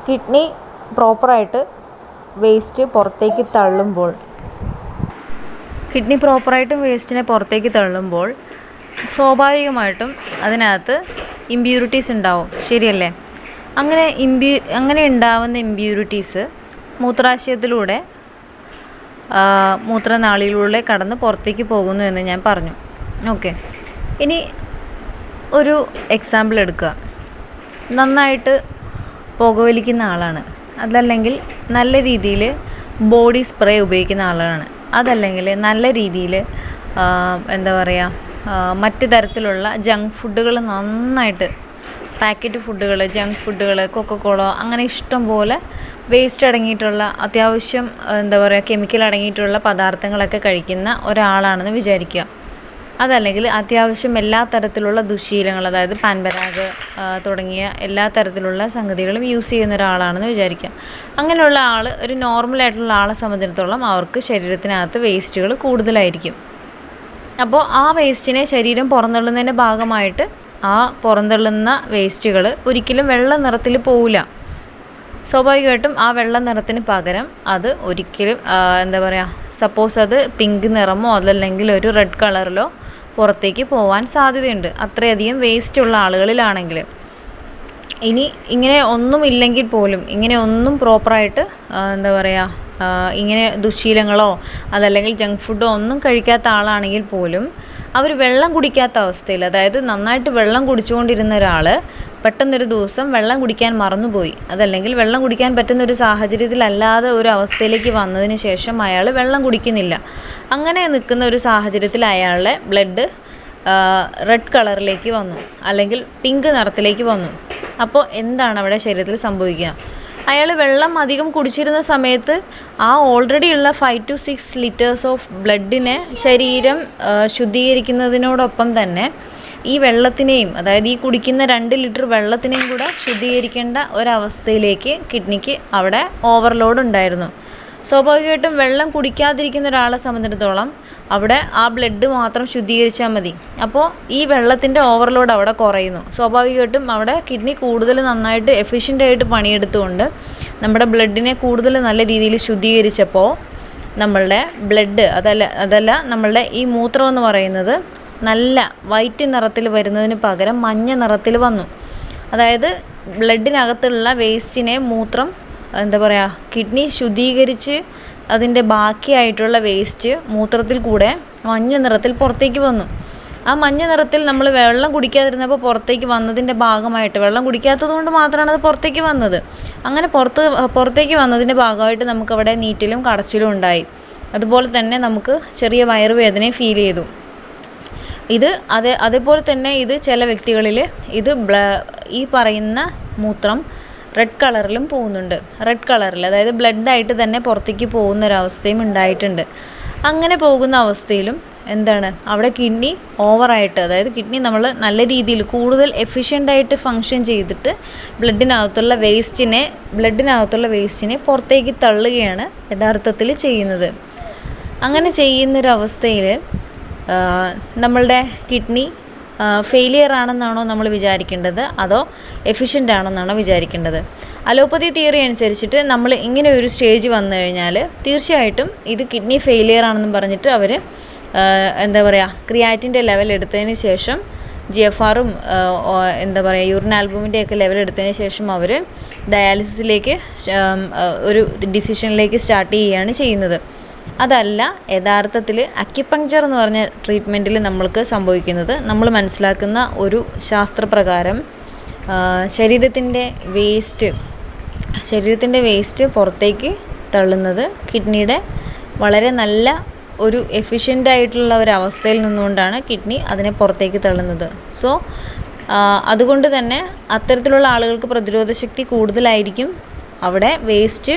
കിഡ്നി പ്രോപ്പറായിട്ട് വേസ്റ്റിനെ പുറത്തേക്ക് തള്ളുമ്പോൾ സ്വാഭാവികമായിട്ടും അതിനകത്ത് ഇമ്പ്യൂരിറ്റീസ് ഉണ്ടാവും, ശരിയല്ലേ? അങ്ങനെ ഉണ്ടാവുന്ന ഇമ്പ്യൂരിറ്റീസ് മൂത്രാശയത്തിലൂടെ മൂത്രനാളിയിലൂടെ കടന്ന് പുറത്തേക്ക് പോകുന്നു എന്ന് ഞാൻ പറഞ്ഞു. ഓക്കെ, ഇനി ഒരു എക്സാമ്പിൾ എടുക്കുക. നന്നായിട്ട് പുകവലിക്കുന്ന ആളാണ്, അതല്ലെങ്കിൽ നല്ല രീതിയിൽ ബോഡി സ്പ്രേ ഉപയോഗിക്കുന്ന ആളാണ്, അതല്ലെങ്കിൽ നല്ല രീതിയിൽ മറ്റ് തരത്തിലുള്ള ജങ്ക് ഫുഡുകൾ നന്നായിട്ട് പാക്കറ്റ് ഫുഡുകൾ, ജങ്ക് ഫുഡുകൾ, കൊക്കക്കോള അങ്ങനെ ഇഷ്ടം പോലെ വേസ്റ്റ് അടങ്ങിയിട്ടുള്ള അത്യാവശ്യം കെമിക്കൽ അടങ്ങിയിട്ടുള്ള പദാർത്ഥങ്ങളൊക്കെ കഴിക്കുന്ന ഒരാളാണെന്ന് വിചാരിക്കുക. അതല്ലെങ്കിൽ അത്യാവശ്യം എല്ലാ തരത്തിലുള്ള ദുശ്ശീലങ്ങൾ, അതായത് പാൻപരാഗ് തുടങ്ങിയ എല്ലാ തരത്തിലുള്ള സംഗതികളും യൂസ് ചെയ്യുന്ന ഒരാളാണെന്ന് വിചാരിക്കാം. അങ്ങനെയുള്ള ആൾ, ഒരു നോർമലായിട്ടുള്ള ആളെ സംബന്ധിച്ചിടത്തോളം അവർക്ക് ശരീരത്തിനകത്ത് വേസ്റ്റുകൾ കൂടുതലായിരിക്കും. അപ്പോൾ ആ വേസ്റ്റിനെ ശരീരം പുറന്തള്ളുന്നതിൻ്റെ ഭാഗമായിട്ട് ആ പുറന്തള്ളുന്ന വേസ്റ്റുകൾ ഒരിക്കലും വെള്ള നിറത്തിൽ പോവില്ല. സ്വാഭാവികമായിട്ടും ആ വെള്ള നിറത്തിന് പകരം അത് ഒരിക്കലും സപ്പോസ് അത് പിങ്ക് നിറമോ അതല്ലെങ്കിൽ ഒരു റെഡ് കളറിലോ പുറത്തേക്ക് പോകാൻ സാധ്യതയുണ്ട്, അത്രയധികം വേസ്റ്റ് ഉള്ള ആളുകളിലാണെങ്കിൽ. ഇനി ഇങ്ങനെ ഒന്നും ഇല്ലെങ്കിൽ പോലും, ഇങ്ങനെ ഒന്നും പ്രോപ്പറായിട്ട് ഇങ്ങനെ ദുശ്ശീലങ്ങളോ അതല്ലെങ്കിൽ ജങ്ക് ഫുഡോ ഒന്നും കഴിക്കാത്ത ആളാണെങ്കിൽ പോലും അവർ വെള്ളം കുടിക്കാത്ത അവസ്ഥയിൽ, അതായത് നന്നായിട്ട് വെള്ളം കുടിച്ചുകൊണ്ടിരുന്ന ഒരാൾ പെട്ടെന്നൊരു ദിവസം വെള്ളം കുടിക്കാൻ മറന്നുപോയി, അതല്ലെങ്കിൽ വെള്ളം കുടിക്കാൻ പറ്റുന്നൊരു സാഹചര്യത്തിലല്ലാതെ ഒരു അവസ്ഥയിലേക്ക് വന്നതിന് ശേഷം അയാൾ വെള്ളം കുടിക്കുന്നില്ല. അങ്ങനെ നിൽക്കുന്ന ഒരു സാഹചര്യത്തിൽ അയാളുടെ ബ്ലഡ് റെഡ് കളറിലേക്ക് വന്നു, അല്ലെങ്കിൽ പിങ്ക് നിറത്തിലേക്ക് വന്നു. അപ്പോൾ എന്താണ് അവിടെ ശരീരത്തിൽ സംഭവിക്കുക? അയാൾ വെള്ളം അധികം കുടിച്ചിരുന്ന സമയത്ത് ആ ഓൾറെഡി ഉള്ള 5 to 6 liters ഓഫ് ബ്ലഡിനെ ശരീരം ശുദ്ധീകരിക്കുന്നതിനോടൊപ്പം തന്നെ ഈ വെള്ളത്തിനെയും, അതായത് ഈ കുടിക്കുന്ന 2 ലിറ്റർ വെള്ളത്തിനെയും കൂടെ ശുദ്ധീകരിക്കേണ്ട ഒരവസ്ഥയിലേക്ക് കിഡ്നിക്ക് അവിടെ ഓവർലോഡ് ഉണ്ടായിരുന്നു. സ്വാഭാവികമായിട്ടും വെള്ളം കുടിക്കാതിരിക്കുന്ന ഒരാളെ സംബന്ധിച്ചിടത്തോളം അവിടെ ആ ബ്ലഡ് മാത്രം ശുദ്ധീകരിച്ചാൽ മതി. അപ്പോൾ ഈ വെള്ളത്തിൻ്റെ ഓവർലോഡ് അവിടെ കുറയുന്നു. സ്വാഭാവികമായിട്ടും അവിടെ കിഡ്നി കൂടുതൽ നന്നായിട്ട് എഫിഷ്യൻ്റായിട്ട് പണിയെടുത്തുകൊണ്ട് നമ്മുടെ ബ്ലഡിനെ കൂടുതൽ നല്ല രീതിയിൽ ശുദ്ധീകരിച്ചപ്പോൾ നമ്മളുടെ ബ്ലഡ് അതല്ല നമ്മളുടെ ഈ മൂത്രം എന്ന് പറയുന്നത് നല്ല വൈറ്റ് നിറത്തിൽ വരുന്നതിന് പകരം മഞ്ഞ നിറത്തിൽ വന്നു. അതായത് ബ്ലഡിനകത്തുള്ള വേസ്റ്റിനെ മൂത്രം കിഡ്നി ശുദ്ധീകരിച്ച് അതിൻ്റെ ബാക്കിയായിട്ടുള്ള വേസ്റ്റ് മൂത്രത്തിൽ കൂടെ മഞ്ഞ നിറത്തിൽ പുറത്തേക്ക് വന്നു. ആ മഞ്ഞ നിറത്തിൽ നമ്മൾ വെള്ളം കുടിക്കാതിരുന്നപ്പോൾ പുറത്തേക്ക് വന്നതിൻ്റെ ഭാഗമായിട്ട്, വെള്ളം കുടിക്കാത്തത് കൊണ്ട് മാത്രമാണ് അത് പുറത്തേക്ക് വന്നത്. അങ്ങനെ പുറത്തേക്ക് വന്നതിൻ്റെ ഭാഗമായിട്ട് നമുക്കവിടെ നീറ്റലും കടച്ചിലും ഉണ്ടായി. അതുപോലെ തന്നെ നമുക്ക് ചെറിയ വയറുവേദനയും ഫീൽ ചെയ്തു. അതേപോലെ തന്നെ ഇത് ചില വ്യക്തികളിൽ ഈ പറയുന്ന മൂത്രം റെഡ് കളറിലും പോകുന്നുണ്ട്. റെഡ് കളറിൽ, അതായത് ബ്ലഡായിട്ട് തന്നെ പുറത്തേക്ക് പോകുന്നൊരവസ്ഥയും ഉണ്ടായിട്ടുണ്ട്. അങ്ങനെ പോകുന്ന അവസ്ഥയിലും അവിടെ കിഡ്നി ഓവറായിട്ട്, അതായത് കിഡ്നി നമ്മൾ നല്ല രീതിയിൽ കൂടുതൽ എഫിഷ്യൻ്റായിട്ട് ഫങ്ഷൻ ചെയ്തിട്ട് ബ്ലഡിനകത്തുള്ള വേസ്റ്റിനെ പുറത്തേക്ക് തള്ളുകയാണ് യഥാർത്ഥത്തിൽ ചെയ്യുന്നത്. അങ്ങനെ ചെയ്യുന്നൊരവസ്ഥയിൽ നമ്മളുടെ കിഡ്നി ഫെയിലിയർ ആണെന്നാണോ നമ്മൾ വിചാരിക്കേണ്ടത്, അതോ എഫിഷ്യൻ്റ് ആണെന്നാണോ വിചാരിക്കേണ്ടത്? അലോപ്പതി തിയറി അനുസരിച്ചിട്ട് നമ്മൾ ഇങ്ങനെ ഒരു സ്റ്റേജ് വന്നു കഴിഞ്ഞാൽ തീർച്ചയായിട്ടും ഇത് കിഡ്നി ഫെയിലിയർ ആണെന്നും പറഞ്ഞിട്ട് അവർ ക്രിയാറ്റിൻ്റെ ലെവൽ എടുത്തതിന് ശേഷം GFR-ഉം യൂറിൻ ആൽബുമിൻ്റെയൊക്കെ ലെവൽ എടുത്തതിന് ശേഷം അവർ ഡയാലിസിസിലേക്ക് ഒരു ഡിസിഷനിലേക്ക് സ്റ്റാർട്ട് ചെയ്യുകയാണ് ചെയ്യുന്നത്. അതല്ല യഥാർത്ഥത്തിൽ അക്യുപങ്ക്ചർ എന്ന് പറഞ്ഞ ട്രീറ്റ്മെൻറ്റിൽ നമ്മൾക്ക് സംഭവിക്കുന്നത്, നമ്മൾ മനസ്സിലാക്കുന്ന ഒരു ശാസ്ത്രപ്രകാരം ശരീരത്തിൻ്റെ വേസ്റ്റ് പുറത്തേക്ക് തള്ളുന്നത് കിഡ്നിയുടെ വളരെ നല്ല ഒരു എഫിഷ്യൻ്റ് ആയിട്ടുള്ള ഒരു അവസ്ഥയിൽ നിന്നുകൊണ്ടാണ് കിഡ്നി അതിനെ പുറത്തേക്ക് തള്ളുന്നത്. സോ അതുകൊണ്ട് തന്നെ അത്തരത്തിലുള്ള ആളുകൾക്ക് പ്രതിരോധ ശക്തി കൂടുതലായിരിക്കും. അവിടെ വേസ്റ്റ്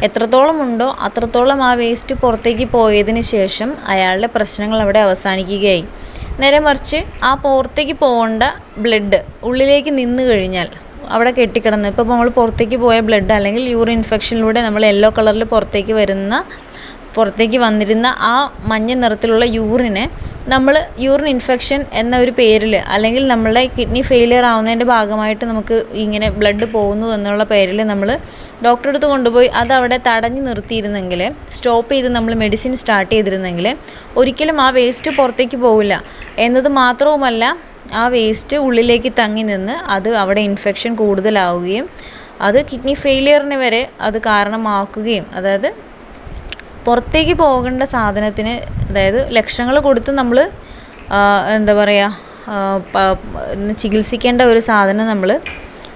എത്രത്തോളം ഉണ്ടോ അത്രത്തോളം ആ വേസ്റ്റ് പുറത്തേക്ക് പോയതിന് ശേഷം അയാളുടെ പ്രശ്നങ്ങൾ അവിടെ അവസാനിക്കുകയായി. നേരെ മറിച്ച് ആ പുറത്തേക്ക് പോകേണ്ട ബ്ലഡ് ഉള്ളിലേക്ക് നിന്ന് കഴിഞ്ഞാൽ അവിടെ കെട്ടിക്കിടന്ന്, ഇപ്പോൾ നമ്മൾ പുറത്തേക്ക് പോയ ബ്ലഡ് അല്ലെങ്കിൽ യൂറിൻ ഇൻഫെക്ഷനിലൂടെ നമ്മൾ യെല്ലോ കളറിൽ പുറത്തേക്ക് വന്നിരുന്ന ആ മഞ്ഞ നിറത്തിലുള്ള യൂറിനെ നമ്മൾ യൂറിൻ ഇൻഫെക്ഷൻ എന്ന ഒരു പേരിൽ, അല്ലെങ്കിൽ നമ്മളുടെ കിഡ്നി ഫെയിലിയർ ആവുന്നതിൻ്റെ ഭാഗമായിട്ട് നമുക്ക് ഇങ്ങനെ ബ്ലഡ് പോകുന്നു എന്നുള്ള പേരിൽ നമ്മൾ ഡോക്ടറെ അടുത്ത് കൊണ്ടുപോയി അതവിടെ തടഞ്ഞു നിർത്തിയിരുന്നെങ്കിൽ, സ്റ്റോപ്പ് ചെയ്ത് നമ്മൾ മെഡിസിൻ സ്റ്റാർട്ട് ചെയ്തിരുന്നെങ്കിൽ ഒരിക്കലും ആ വേസ്റ്റ് പുറത്തേക്ക് പോവില്ല. എന്നത് മാത്രവുമല്ല, ആ വേസ്റ്റ് ഉള്ളിലേക്ക് തങ്ങി നിന്ന് അത് അവിടെ ഇൻഫെക്ഷൻ കൂടുതലാവുകയും അത് കിഡ്നി ഫെയിലിയറിന് വരെ അത് കാരണമാക്കുകയും, അതായത് പുറത്തേക്ക് പോകേണ്ട സാധനത്തിന്, അതായത് ലക്ഷങ്ങൾ കൊടുത്ത് നമ്മൾ എന്താ പറയുക ചികിത്സിക്കേണ്ട ഒരു സാധനം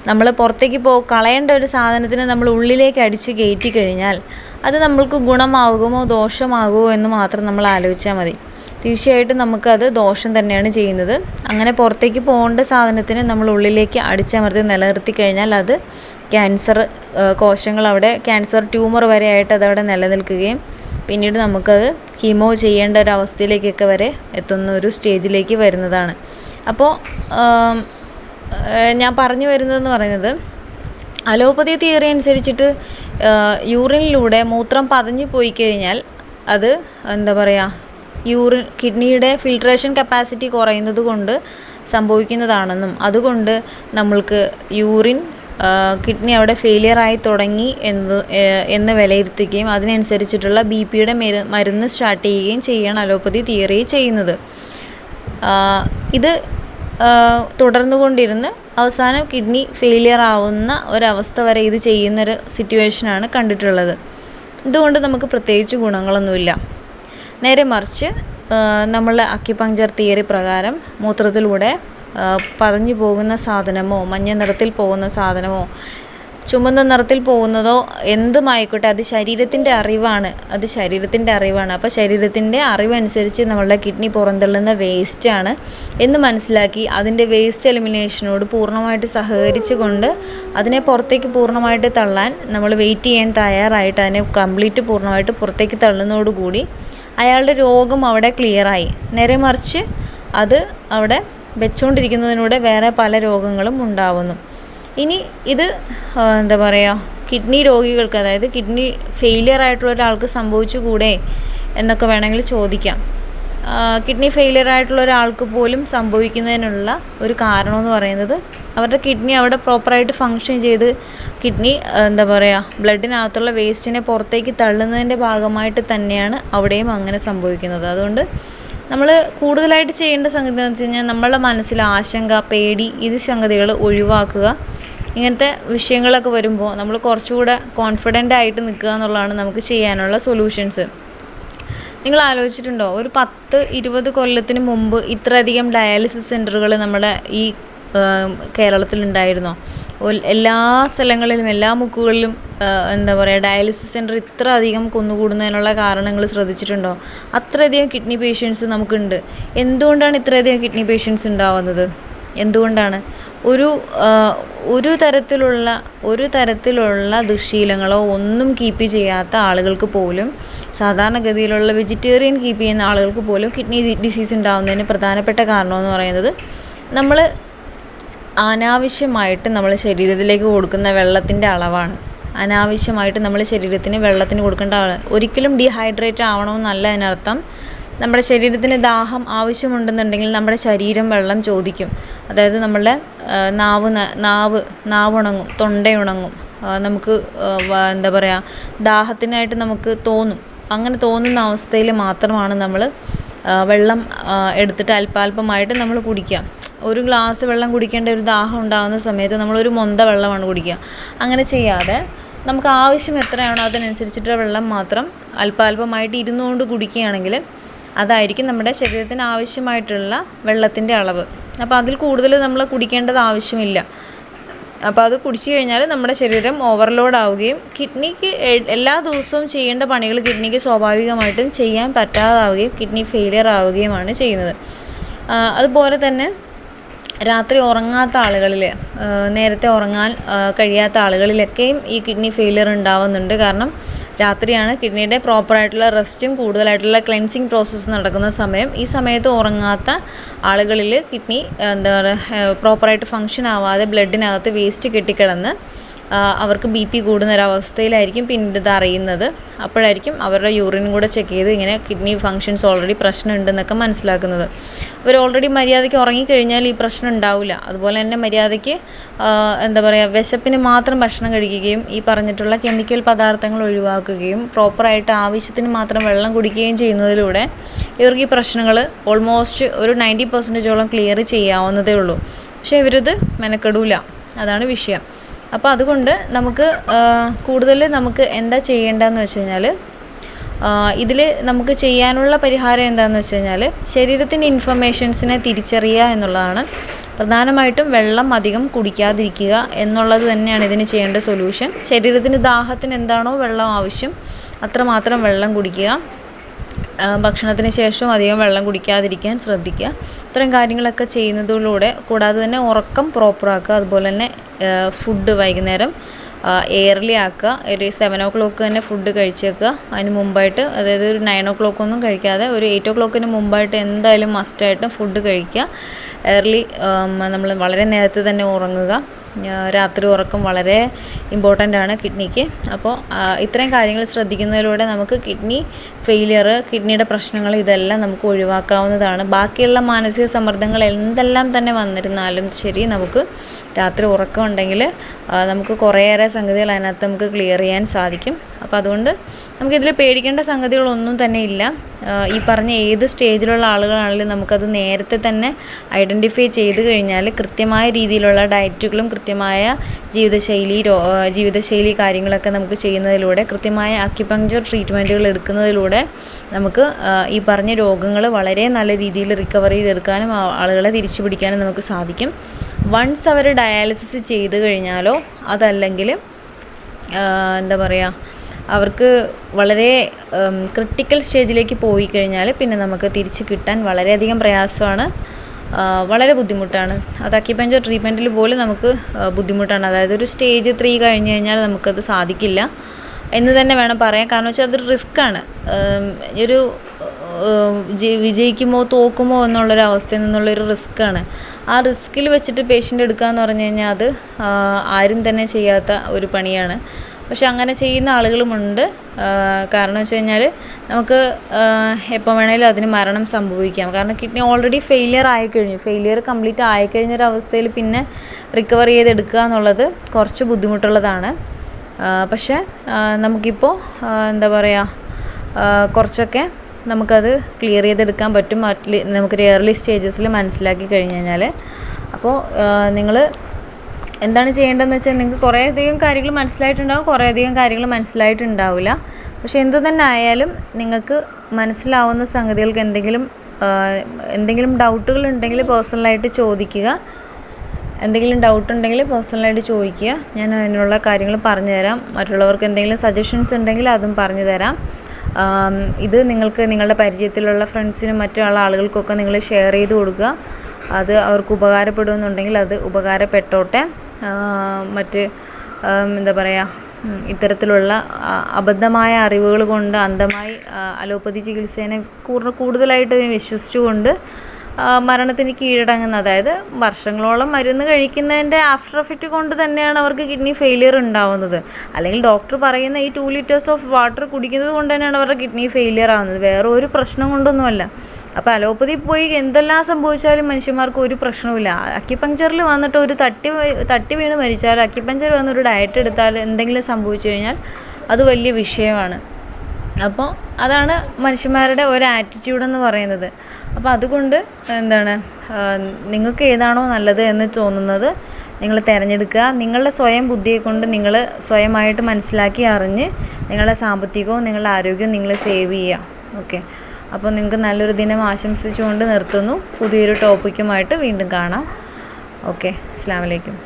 നമ്മൾ പുറത്തേക്ക് കളയേണ്ട ഒരു സാധനത്തിന് നമ്മൾ ഉള്ളിലേക്ക് അടിച്ച് കയറ്റി കഴിഞ്ഞാൽ അത് നമ്മൾക്ക് ഗുണമാകുമോ ദോഷമാകുമോ എന്ന് മാത്രം നമ്മൾ ആലോചിച്ചാൽ മതി. തീർച്ചയായിട്ടും നമുക്കത് ദോഷം തന്നെയാണ് ചെയ്യുന്നത്. അങ്ങനെ പുറത്തേക്ക് പോകേണ്ട സാധനത്തിന് നമ്മൾ ഉള്ളിലേക്ക് അടിച്ചമർത്തി നിലനിർത്തി കഴിഞ്ഞാൽ അത് ക്യാൻസർ കോശങ്ങൾ, അവിടെ ക്യാൻസർ ട്യൂമർ വരെ ആയിട്ട് അതവിടെ നിലനിൽക്കുകയും പിന്നീട് നമുക്കത് കീമോ ചെയ്യേണ്ട ഒരു അവസ്ഥയിലേക്കൊക്കെ വരെ എത്തുന്ന ഒരു സ്റ്റേജിലേക്ക് വരുന്നതാണ്. അപ്പോൾ ഞാൻ പറഞ്ഞു വരുന്നതെന്ന് പറയുന്നത്, അലോപ്പതി തിയറി അനുസരിച്ചിട്ട് യൂറിനിലൂടെ മൂത്രം പതഞ്ഞു പോയി കഴിഞ്ഞാൽ അത് എന്താ പറയുക കിഡ്നിയുടെ ഫിൽട്രേഷൻ കപ്പാസിറ്റി കുറയുന്നത് കൊണ്ട് സംഭവിക്കുന്നതാണെന്നും അതുകൊണ്ട് നമ്മൾക്ക് കിഡ്നി അവിടെ ഫെയിലിയറായി തുടങ്ങി എന്ന് വിലയിരുത്തുകയും അതിനനുസരിച്ചിട്ടുള്ള BP-യുടെ മരുന്ന് സ്റ്റാർട്ട് ചെയ്യുകയും ചെയ്യാണ് അലോപ്പതി തിയറി ചെയ്യുന്നത്. ഇത് തുടർന്നുകൊണ്ടിരുന്ന് അവസാനം കിഡ്നി ഫെയിലിയർ ആവുന്ന ഒരവസ്ഥ വരെ ഇത് ചെയ്യുന്നൊരു സിറ്റുവേഷനാണ് കണ്ടിട്ടുള്ളത്. ഇതുകൊണ്ട് നമുക്ക് പ്രത്യേകിച്ച് ഗുണങ്ങളൊന്നുമില്ല. നേരെ മറിച്ച് നമ്മളുടെ അക്യുപങ്ചർ തിയറി പ്രകാരം മൂത്രത്തിലൂടെ പതഞ്ഞു പോകുന്ന സാധനമോ മഞ്ഞ നിറത്തിൽ പോകുന്ന സാധനമോ ചുമന്ന നിറത്തിൽ പോകുന്നതോ എന്തുമായിക്കോട്ടെ അത് ശരീരത്തിൻ്റെ അറിവാണ്. അപ്പോൾ ശരീരത്തിൻ്റെ അറിവനുസരിച്ച് നമ്മളുടെ കിഡ്നി പുറന്തള്ളുന്ന വേസ്റ്റാണ് എന്ന് മനസ്സിലാക്കി അതിൻ്റെ വേസ്റ്റ് എലിമിനേഷനോട് പൂർണ്ണമായിട്ട് സഹകരിച്ചു കൊണ്ട് അതിനെ പുറത്തേക്ക് പൂർണ്ണമായിട്ട് തള്ളാൻ നമ്മൾ വെയിറ്റ് ചെയ്യാൻ തയ്യാറായിട്ട് അതിനെ കംപ്ലീറ്റ് പൂർണ്ണമായിട്ട് പുറത്തേക്ക് തള്ളുന്നതോടുകൂടി അയാളുടെ രോഗം അവിടെ ക്ലിയറായി. നേരെ മറിച്ച് അത് അവിടെ വെച്ചുകൊണ്ടിരിക്കുന്നതിലൂടെ വേറെ പല രോഗങ്ങളും ഉണ്ടാവുന്നു. ഇനി ഇത് എന്താ പറയുക കിഡ്നി രോഗികൾക്ക്, അതായത് കിഡ്നി ഫെയിലിയർ ആയിട്ടുള്ള ഒരാൾക്ക് സംഭവിച്ചുകൂടെ എന്നൊക്കെ വേണമെങ്കിൽ ചോദിക്കാം. കിഡ്നി ഫെയിലിയർ ആയിട്ടുള്ള ഒരാൾക്ക് പോലും സംഭവിക്കുന്നതിനുള്ള ഒരു കാരണമെന്ന് പറയുന്നത് അവരുടെ കിഡ്നി അവിടെ പ്രോപ്പറായിട്ട് ഫങ്ഷൻ ചെയ്ത് കിഡ്നി എന്താ പറയുക ബ്ലഡിനകത്തുള്ള വേസ്റ്റിനെ പുറത്തേക്ക് തള്ളുന്നതിൻ്റെ ഭാഗമായിട്ട് തന്നെയാണ് അവിടെയും അങ്ങനെ സംഭവിക്കുന്നത്. അതുകൊണ്ട് നമ്മൾ കൂടുതലായിട്ട് ചെയ്യേണ്ട സംഗതി എന്ന് വെച്ച് കഴിഞ്ഞാൽ നമ്മളുടെ മനസ്സിൽ ആശങ്ക, പേടി, ഇത് സംഗതികൾ ഒഴിവാക്കുക. ഇങ്ങനത്തെ വിഷയങ്ങളൊക്കെ വരുമ്പോൾ നമ്മൾ കുറച്ചുകൂടെ കോൺഫിഡൻ്റ് ആയിട്ട് നിൽക്കുക എന്നുള്ളതാണ് നമുക്ക് ചെയ്യാനുള്ള സൊല്യൂഷൻസ്. നിങ്ങൾ ആലോചിച്ചിട്ടുണ്ടോ, ഒരു 10-20 കൊല്ലത്തിന് മുമ്പ് ഇത്രയധികം ഡയാലിസിസ് സെൻ്ററുകൾ നമ്മുടെ ഈ കേരളത്തിലുണ്ടായിരുന്നോ? എല്ലാ സ്ഥലങ്ങളിലും എല്ലാ മുക്കുകളിലും എന്താ പറയുക ഡയാലിസിസ് സെൻറ്റർ ഇത്ര അധികം കുന്നുകൂടുന്നതിനുള്ള കാരണങ്ങൾ ശ്രദ്ധിച്ചിട്ടുണ്ടോ? അത്രയധികം കിഡ്നി പേഷ്യൻസ് നമുക്കുണ്ട്. എന്തുകൊണ്ടാണ് ഇത്രയധികം കിഡ്നി പേഷ്യൻസ് ഉണ്ടാവുന്നത്? എന്തുകൊണ്ടാണ്? ഒരു തരത്തിലുള്ള ദുശ്ശീലങ്ങളോ ഒന്നും കീപ്പ് ചെയ്യാത്ത ആളുകൾക്ക് പോലും, സാധാരണഗതിയിലുള്ള വെജിറ്റേറിയൻ കീപ്പ് ചെയ്യുന്ന ആളുകൾക്ക് പോലും കിഡ്നി ഡിസീസ് ഉണ്ടാകുന്നതിന് പ്രധാനപ്പെട്ട കാരണമെന്ന് പറയുന്നത് നമ്മൾ അനാവശ്യമായിട്ട് നമ്മൾ ശരീരത്തിലേക്ക് കൊടുക്കുന്ന വെള്ളത്തിൻ്റെ അളവാണ്. അനാവശ്യമായിട്ട് നമ്മൾ ശരീരത്തിന് വെള്ളത്തിന് കൊടുക്കേണ്ട ഒരിക്കലും ഡീഹൈഡ്രേറ്റ് ആവണമെന്നല്ല അതിനർത്ഥം. നമ്മുടെ ശരീരത്തിന് ദാഹം ആവശ്യമുണ്ടെന്നുണ്ടെങ്കിൽ നമ്മുടെ ശരീരം വെള്ളം ചോദിക്കും. അതായത് നമ്മളുടെ നാവുണങ്ങും, തൊണ്ടയുണങ്ങും, നമുക്ക് എന്താ പറയുക ദാഹത്തിനായിട്ട് നമുക്ക് തോന്നും. അങ്ങനെ തോന്നുന്ന അവസ്ഥയിൽ മാത്രമാണ് നമ്മൾ വെള്ളം എടുത്തിട്ട് അല്പാൽപമായിട്ട് നമ്മൾ കുടിക്കുക. ഒരു ഗ്ലാസ് വെള്ളം കുടിക്കേണ്ട ഒരു ദാഹം ഉണ്ടാകുന്ന സമയത്ത് നമ്മളൊരു മൊന്ത വെള്ളമാണ് കുടിക്കുക. അങ്ങനെ ചെയ്യാതെ നമുക്ക് ആവശ്യം എത്രയാണോ അതിനനുസരിച്ചിട്ട് വെള്ളം മാത്രം അല്പാൽപമായിട്ട് ഇരുന്നുകൊണ്ട് കുടിക്കുകയാണെങ്കിൽ അതായിരിക്കും നമ്മുടെ ശരീരത്തിന് ആവശ്യമായിട്ടുള്ള വെള്ളത്തിൻ്റെ അളവ്. അപ്പോൾ അതിൽ കൂടുതൽ നമ്മൾ കുടിക്കേണ്ടത് ആവശ്യമില്ല. അപ്പോൾ അത് കുടിച്ചു കഴിഞ്ഞാൽ നമ്മുടെ ശരീരം ഓവർലോഡ് ആവുകയും കിഡ്നിക്ക് എല്ലാ ദിവസവും ചെയ്യേണ്ട പണികൾ കിഡ്നിക്ക് സ്വാഭാവികമായിട്ടും ചെയ്യാൻ പറ്റാതാവുകയും കിഡ്നി ഫെയിലിയർ ആവുകയുമാണ് ചെയ്യുന്നത്. അതുപോലെ തന്നെ രാത്രി ഉറങ്ങാത്ത ആളുകളിൽ, നേരത്തെ ഉറങ്ങാൻ കഴിയാത്ത ആളുകളിലൊക്കെയും ഈ കിഡ്നി ഫെയിലിയർ ഉണ്ടാവുന്നുണ്ട്. കാരണം രാത്രിയാണ് കിഡ്നിയുടെ പ്രോപ്പറായിട്ടുള്ള റെസ്റ്റും കൂടുതലായിട്ടുള്ള ക്ലെൻസിങ് പ്രോസസ്സ് നടക്കുന്ന സമയം. ഈ സമയത്ത് ഉറങ്ങാത്ത ആളുകളിൽ കിഡ്നി പ്രോപ്പറായിട്ട് ഫങ്ഷൻ ആവാതെ ബ്ലഡിനകത്ത് വേസ്റ്റ് കെട്ടിക്കിടന്ന് അവർക്ക് BP കൂടുന്നൊരവസ്ഥയിലായിരിക്കും പിന്നീട് ഇത് അറിയുന്നത്. അപ്പോഴായിരിക്കും അവരുടെ യൂറിനും കൂടെ ചെക്ക് ചെയ്ത് ഇങ്ങനെ കിഡ്നി ഫങ്ഷൻസ് ഓൾറെഡി പ്രശ്നമുണ്ടെന്നൊക്കെ മനസ്സിലാക്കുന്നത്. അവർ ഓൾറെഡി മര്യാദയ്ക്ക് ഉറങ്ങിക്കഴിഞ്ഞാൽ ഈ പ്രശ്നം ഉണ്ടാവില്ല. അതുപോലെ തന്നെ മര്യാദയ്ക്ക് വിശപ്പിന് മാത്രം ഭക്ഷണം കഴിക്കുകയും ഈ പറഞ്ഞിട്ടുള്ള കെമിക്കൽ പദാർത്ഥങ്ങൾ ഒഴിവാക്കുകയും പ്രോപ്പറായിട്ട് ആവശ്യത്തിന് മാത്രം വെള്ളം കുടിക്കുകയും ചെയ്യുന്നതിലൂടെ ഇവർക്ക് ഈ പ്രശ്നങ്ങൾ ഓൾമോസ്റ്റ് ഒരു 90% ക്ലിയർ ചെയ്യാവുന്നതേ ഉള്ളൂ. പക്ഷേ ഇവരിത് മെനക്കെടൂല, അതാണ് വിഷയം. അപ്പോൾ അതുകൊണ്ട് കൂടുതൽ നമുക്ക് എന്താ ചെയ്യേണ്ടതെന്ന് വെച്ച് കഴിഞ്ഞാൽ, ഇതിൽ നമുക്ക് ചെയ്യാനുള്ള പരിഹാരം എന്താണെന്ന് വെച്ച് കഴിഞ്ഞാൽ ശരീരത്തിൻ്റെ ഇൻഫർമേഷൻസിനെ തിരിച്ചറിയുക എന്നുള്ളതാണ്. പ്രധാനമായിട്ടും വെള്ളം അധികം കുടിക്കാതിരിക്കുക എന്നുള്ളത് തന്നെയാണ് ഇതിന് ചെയ്യേണ്ട സൊല്യൂഷൻ. ശരീരത്തിന് ദാഹത്തിന് എന്താണോ വെള്ളം ആവശ്യം അത്രമാത്രം വെള്ളം കുടിക്കുക. ഭക്ഷണത്തിന് ശേഷം അധികം വെള്ളം കുടിക്കാതിരിക്കാൻ ശ്രദ്ധിക്കുക. ഇത്തരം കാര്യങ്ങളൊക്കെ ചെയ്യുന്നതിലൂടെ, കൂടാതെ തന്നെ ഉറക്കം പ്രോപ്പറാക്കുക. അതുപോലെ തന്നെ ഫുഡ് വൈകുന്നേരം എയർലി ആക്കുക. ഒരു 7 o'clock തന്നെ ഫുഡ് കഴിച്ചേക്കുക. അതിന് മുമ്പായിട്ട്, അതായത് ഒരു 9 o'clock ഒന്നും കഴിക്കാതെ ഒരു 8 o'clockന് മുമ്പായിട്ട് എന്തായാലും മസ്റ്റായിട്ടും ഫുഡ് കഴിക്കുക. എയർലി നമ്മൾ വളരെ നേരത്തെ തന്നെ ഉറങ്ങുക. രാത്രി ഉറക്കം വളരെ ഇമ്പോർട്ടൻ്റ് ആണ് കിഡ്നിക്ക്. അപ്പോൾ ഇത്രയും കാര്യങ്ങൾ ശ്രദ്ധിക്കുന്നതിലൂടെ നമുക്ക് കിഡ്നി ഫെയിലിയർ, കിഡ്നിയുടെ പ്രശ്നങ്ങൾ ഇതെല്ലാം നമുക്ക് ഒഴിവാക്കാവുന്നതാണ്. ബാക്കിയുള്ള മാനസിക സമ്മർദ്ദങ്ങൾ എന്തെല്ലാം തന്നെ വന്നിരുന്നാലും ശരി, നമുക്ക് രാത്രി ഉറക്കം ഉണ്ടെങ്കിൽ നമുക്ക് കുറേയേറെ സംഗതികൾ അതിനകത്ത് നമുക്ക് ക്ലിയർ ചെയ്യാൻ സാധിക്കും. അപ്പോൾ അതുകൊണ്ട് നമുക്കിതിൽ പേടിക്കേണ്ട സംഗതികളൊന്നും തന്നെ ഇല്ല. ഈ പറഞ്ഞ ഏത് സ്റ്റേജിലുള്ള ആളുകളാണെങ്കിലും നമുക്കത് നേരത്തെ തന്നെ ഐഡൻറ്റിഫൈ ചെയ്ത് കഴിഞ്ഞാൽ കൃത്യമായ രീതിയിലുള്ള ഡയറ്റുകളും കൃത്യമായ ജീവിതശൈലി കാര്യങ്ങളൊക്കെ നമുക്ക് ചെയ്യുന്നതിലൂടെ, കൃത്യമായ അക്യുപങ്ക്ചർ ട്രീറ്റ്മെൻറ്റുകൾ എടുക്കുന്നതിലൂടെ നമുക്ക് ഈ പറഞ്ഞ രോഗങ്ങൾ വളരെ നല്ല രീതിയിൽ റിക്കവർ ചെയ്തെടുക്കാനും ആളുകളെ തിരിച്ചു പിടിക്കാനും നമുക്ക് സാധിക്കും. വൺസ് അവർ ഡയാലിസിസ് ചെയ്ത് കഴിഞ്ഞാലോ അതല്ലെങ്കിൽ അവർക്ക് വളരെ ക്രിട്ടിക്കൽ സ്റ്റേജിലേക്ക് പോയി കഴിഞ്ഞാൽ പിന്നെ നമുക്ക് തിരിച്ച് കിട്ടാൻ വളരെയധികം പ്രയാസമാണ്, വളരെ ബുദ്ധിമുട്ടാണ്. അത് അക്യുപങ്ക്ചർ ട്രീറ്റ്മെൻറ്റിൽ പോലും നമുക്ക് ബുദ്ധിമുട്ടാണ്. അതായത് ഒരു സ്റ്റേജ് 3 കഴിഞ്ഞ് കഴിഞ്ഞാൽ നമുക്കത് സാധിക്കില്ല എന്ന് തന്നെ വേണം പറയാൻ. കാരണം വെച്ചാൽ അതൊരു റിസ്ക്കാണ്. ഒരു വിജയിക്കുമോ തോക്കുമോ എന്നുള്ളൊരു അവസ്ഥയിൽ നിന്നുള്ളൊരു റിസ്ക്കാണ്. ആ റിസ്കിൽ വെച്ചിട്ട് പേഷ്യൻ്റ് എടുക്കുക എന്ന് പറഞ്ഞു കഴിഞ്ഞാൽ അത് ആരും തന്നെ ചെയ്യാത്ത ഒരു പണിയാണ്. പക്ഷെ അങ്ങനെ ചെയ്യുന്ന ആളുകളുമുണ്ട്. കാരണം വെച്ച് കഴിഞ്ഞാൽ നമുക്ക് എപ്പോൾ വേണേലും അതിന് മരണം സംഭവിക്കാം. കാരണം കിഡ്നി ഓൾറെഡി ഫെയിലിയർ കംപ്ലീറ്റ് ആയിക്കഴിഞ്ഞൊരവസ്ഥയിൽ പിന്നെ റിക്കവർ ചെയ്തെടുക്കുക എന്നുള്ളത് കുറച്ച് ബുദ്ധിമുട്ടുള്ളതാണ്. പക്ഷേ നമുക്കിപ്പോൾ കുറച്ചൊക്കെ നമുക്കത് ക്ലിയർ ചെയ്തെടുക്കാൻ പറ്റും. നമുക്കൊരു ഏർലി സ്റ്റേജസിൽ മനസ്സിലാക്കി കഴിഞ്ഞ് കഴിഞ്ഞാൽ. അപ്പോൾ നിങ്ങൾ എന്താണ് ചെയ്യേണ്ടതെന്ന് വെച്ചാൽ, നിങ്ങൾക്ക് കുറേയധികം കാര്യങ്ങൾ മനസ്സിലായിട്ടുണ്ടാവും, കുറേയധികം കാര്യങ്ങൾ മനസ്സിലായിട്ടുണ്ടാവില്ല. പക്ഷെ എന്തു തന്നെ ആയാലും നിങ്ങൾക്ക് മനസ്സിലാവുന്ന സംഗതികൾക്ക് എന്തെങ്കിലും ഡൗട്ടുകൾ ഉണ്ടെങ്കിൽ പേഴ്സണലായിട്ട് ചോദിക്കുക. ഞാൻ അതിനുള്ള കാര്യങ്ങൾ പറഞ്ഞു തരാം. മറ്റുള്ളവർക്ക് എന്തെങ്കിലും സജഷൻസ് ഉണ്ടെങ്കിൽ അതും പറഞ്ഞു തരാം. ഇത് നിങ്ങൾക്ക് നിങ്ങളുടെ പരിചയത്തിലുള്ള ഫ്രണ്ട്സിനും മറ്റുള്ള ആളുകൾക്കൊക്കെ നിങ്ങൾ ഷെയർ ചെയ്ത് കൊടുക്കുക. അത് അവർക്ക് ഉപകാരപ്പെടുമെന്നുണ്ടെങ്കിൽ അത് ഉപകാരപ്പെട്ടോട്ടെ. ഇത്തരത്തിലുള്ള അബദ്ധമായ അറിവുകൾ കൊണ്ട് അന്ധമായി അലോപ്പതി ചികിത്സേനെ കൂടുതലായിട്ട് വിശ്വസിച്ചുകൊണ്ട് മരണത്തിന് കീഴടങ്ങുന്ന, അതായത് വർഷങ്ങളോളം മരുന്ന് കഴിക്കുന്നതിൻ്റെ ആഫ്റ്റർ എഫക്റ്റ് കൊണ്ട് തന്നെയാണ് അവർക്ക് കിഡ്നി ഫെയിലിയർ ഉണ്ടാവുന്നത്. അല്ലെങ്കിൽ ഡോക്ടർ പറയുന്ന ഈ 2 liters ഓഫ് വാട്ടർ കുടിക്കുന്നത് കൊണ്ട് തന്നെയാണ് അവരുടെ കിഡ്നി ഫെയിലിയർ ആവുന്നത്, വേറെ ഒരു പ്രശ്നം കൊണ്ടൊന്നുമല്ല. അപ്പോൾ അലോപ്പതി പോയി എന്തെല്ലാം സംഭവിച്ചാലും മനുഷ്യന്മാർക്ക് ഒരു പ്രശ്നവുമില്ല. അക്യുപങ്ക്ചറിൽ വന്നിട്ട് ഒരു തട്ടി വീണ് മരിച്ചാൽ, അക്യുപങ്ക്ചർ വന്നൊരു ഡയറ്റ് എടുത്താൽ എന്തെങ്കിലും സംഭവിച്ചു കഴിഞ്ഞാൽ അത് വലിയ വിഷയമാണ്. അപ്പോൾ അതാണ് മനുഷ്യന്മാരുടെ ഒരു ആറ്റിറ്റ്യൂഡെന്ന് പറയുന്നത്. അപ്പോൾ അതുകൊണ്ട് നിങ്ങൾക്ക് ഏതാണോ നല്ലത് എന്ന് തോന്നുന്നത് നിങ്ങൾ തിരഞ്ഞെടുക്കുക. നിങ്ങളുടെ സ്വയം ബുദ്ധിയെ കൊണ്ട് നിങ്ങൾ സ്വയമായിട്ട് മനസ്സിലാക്കി അറിഞ്ഞ് നിങ്ങളുടെ സാമ്പത്തികവും നിങ്ങളുടെ ആരോഗ്യവും നിങ്ങൾ സേവ് ചെയ്യുക. ഓക്കെ, അപ്പോൾ നിങ്ങൾക്ക് നല്ലൊരു ദിനം ആശംസിച്ചുകൊണ്ട് നിർത്തുന്നു. പുതിയൊരു ടോപ്പിക്കുമായിട്ട് വീണ്ടും കാണാം. ഓക്കെ, അസ്സലാമു അലൈക്കും.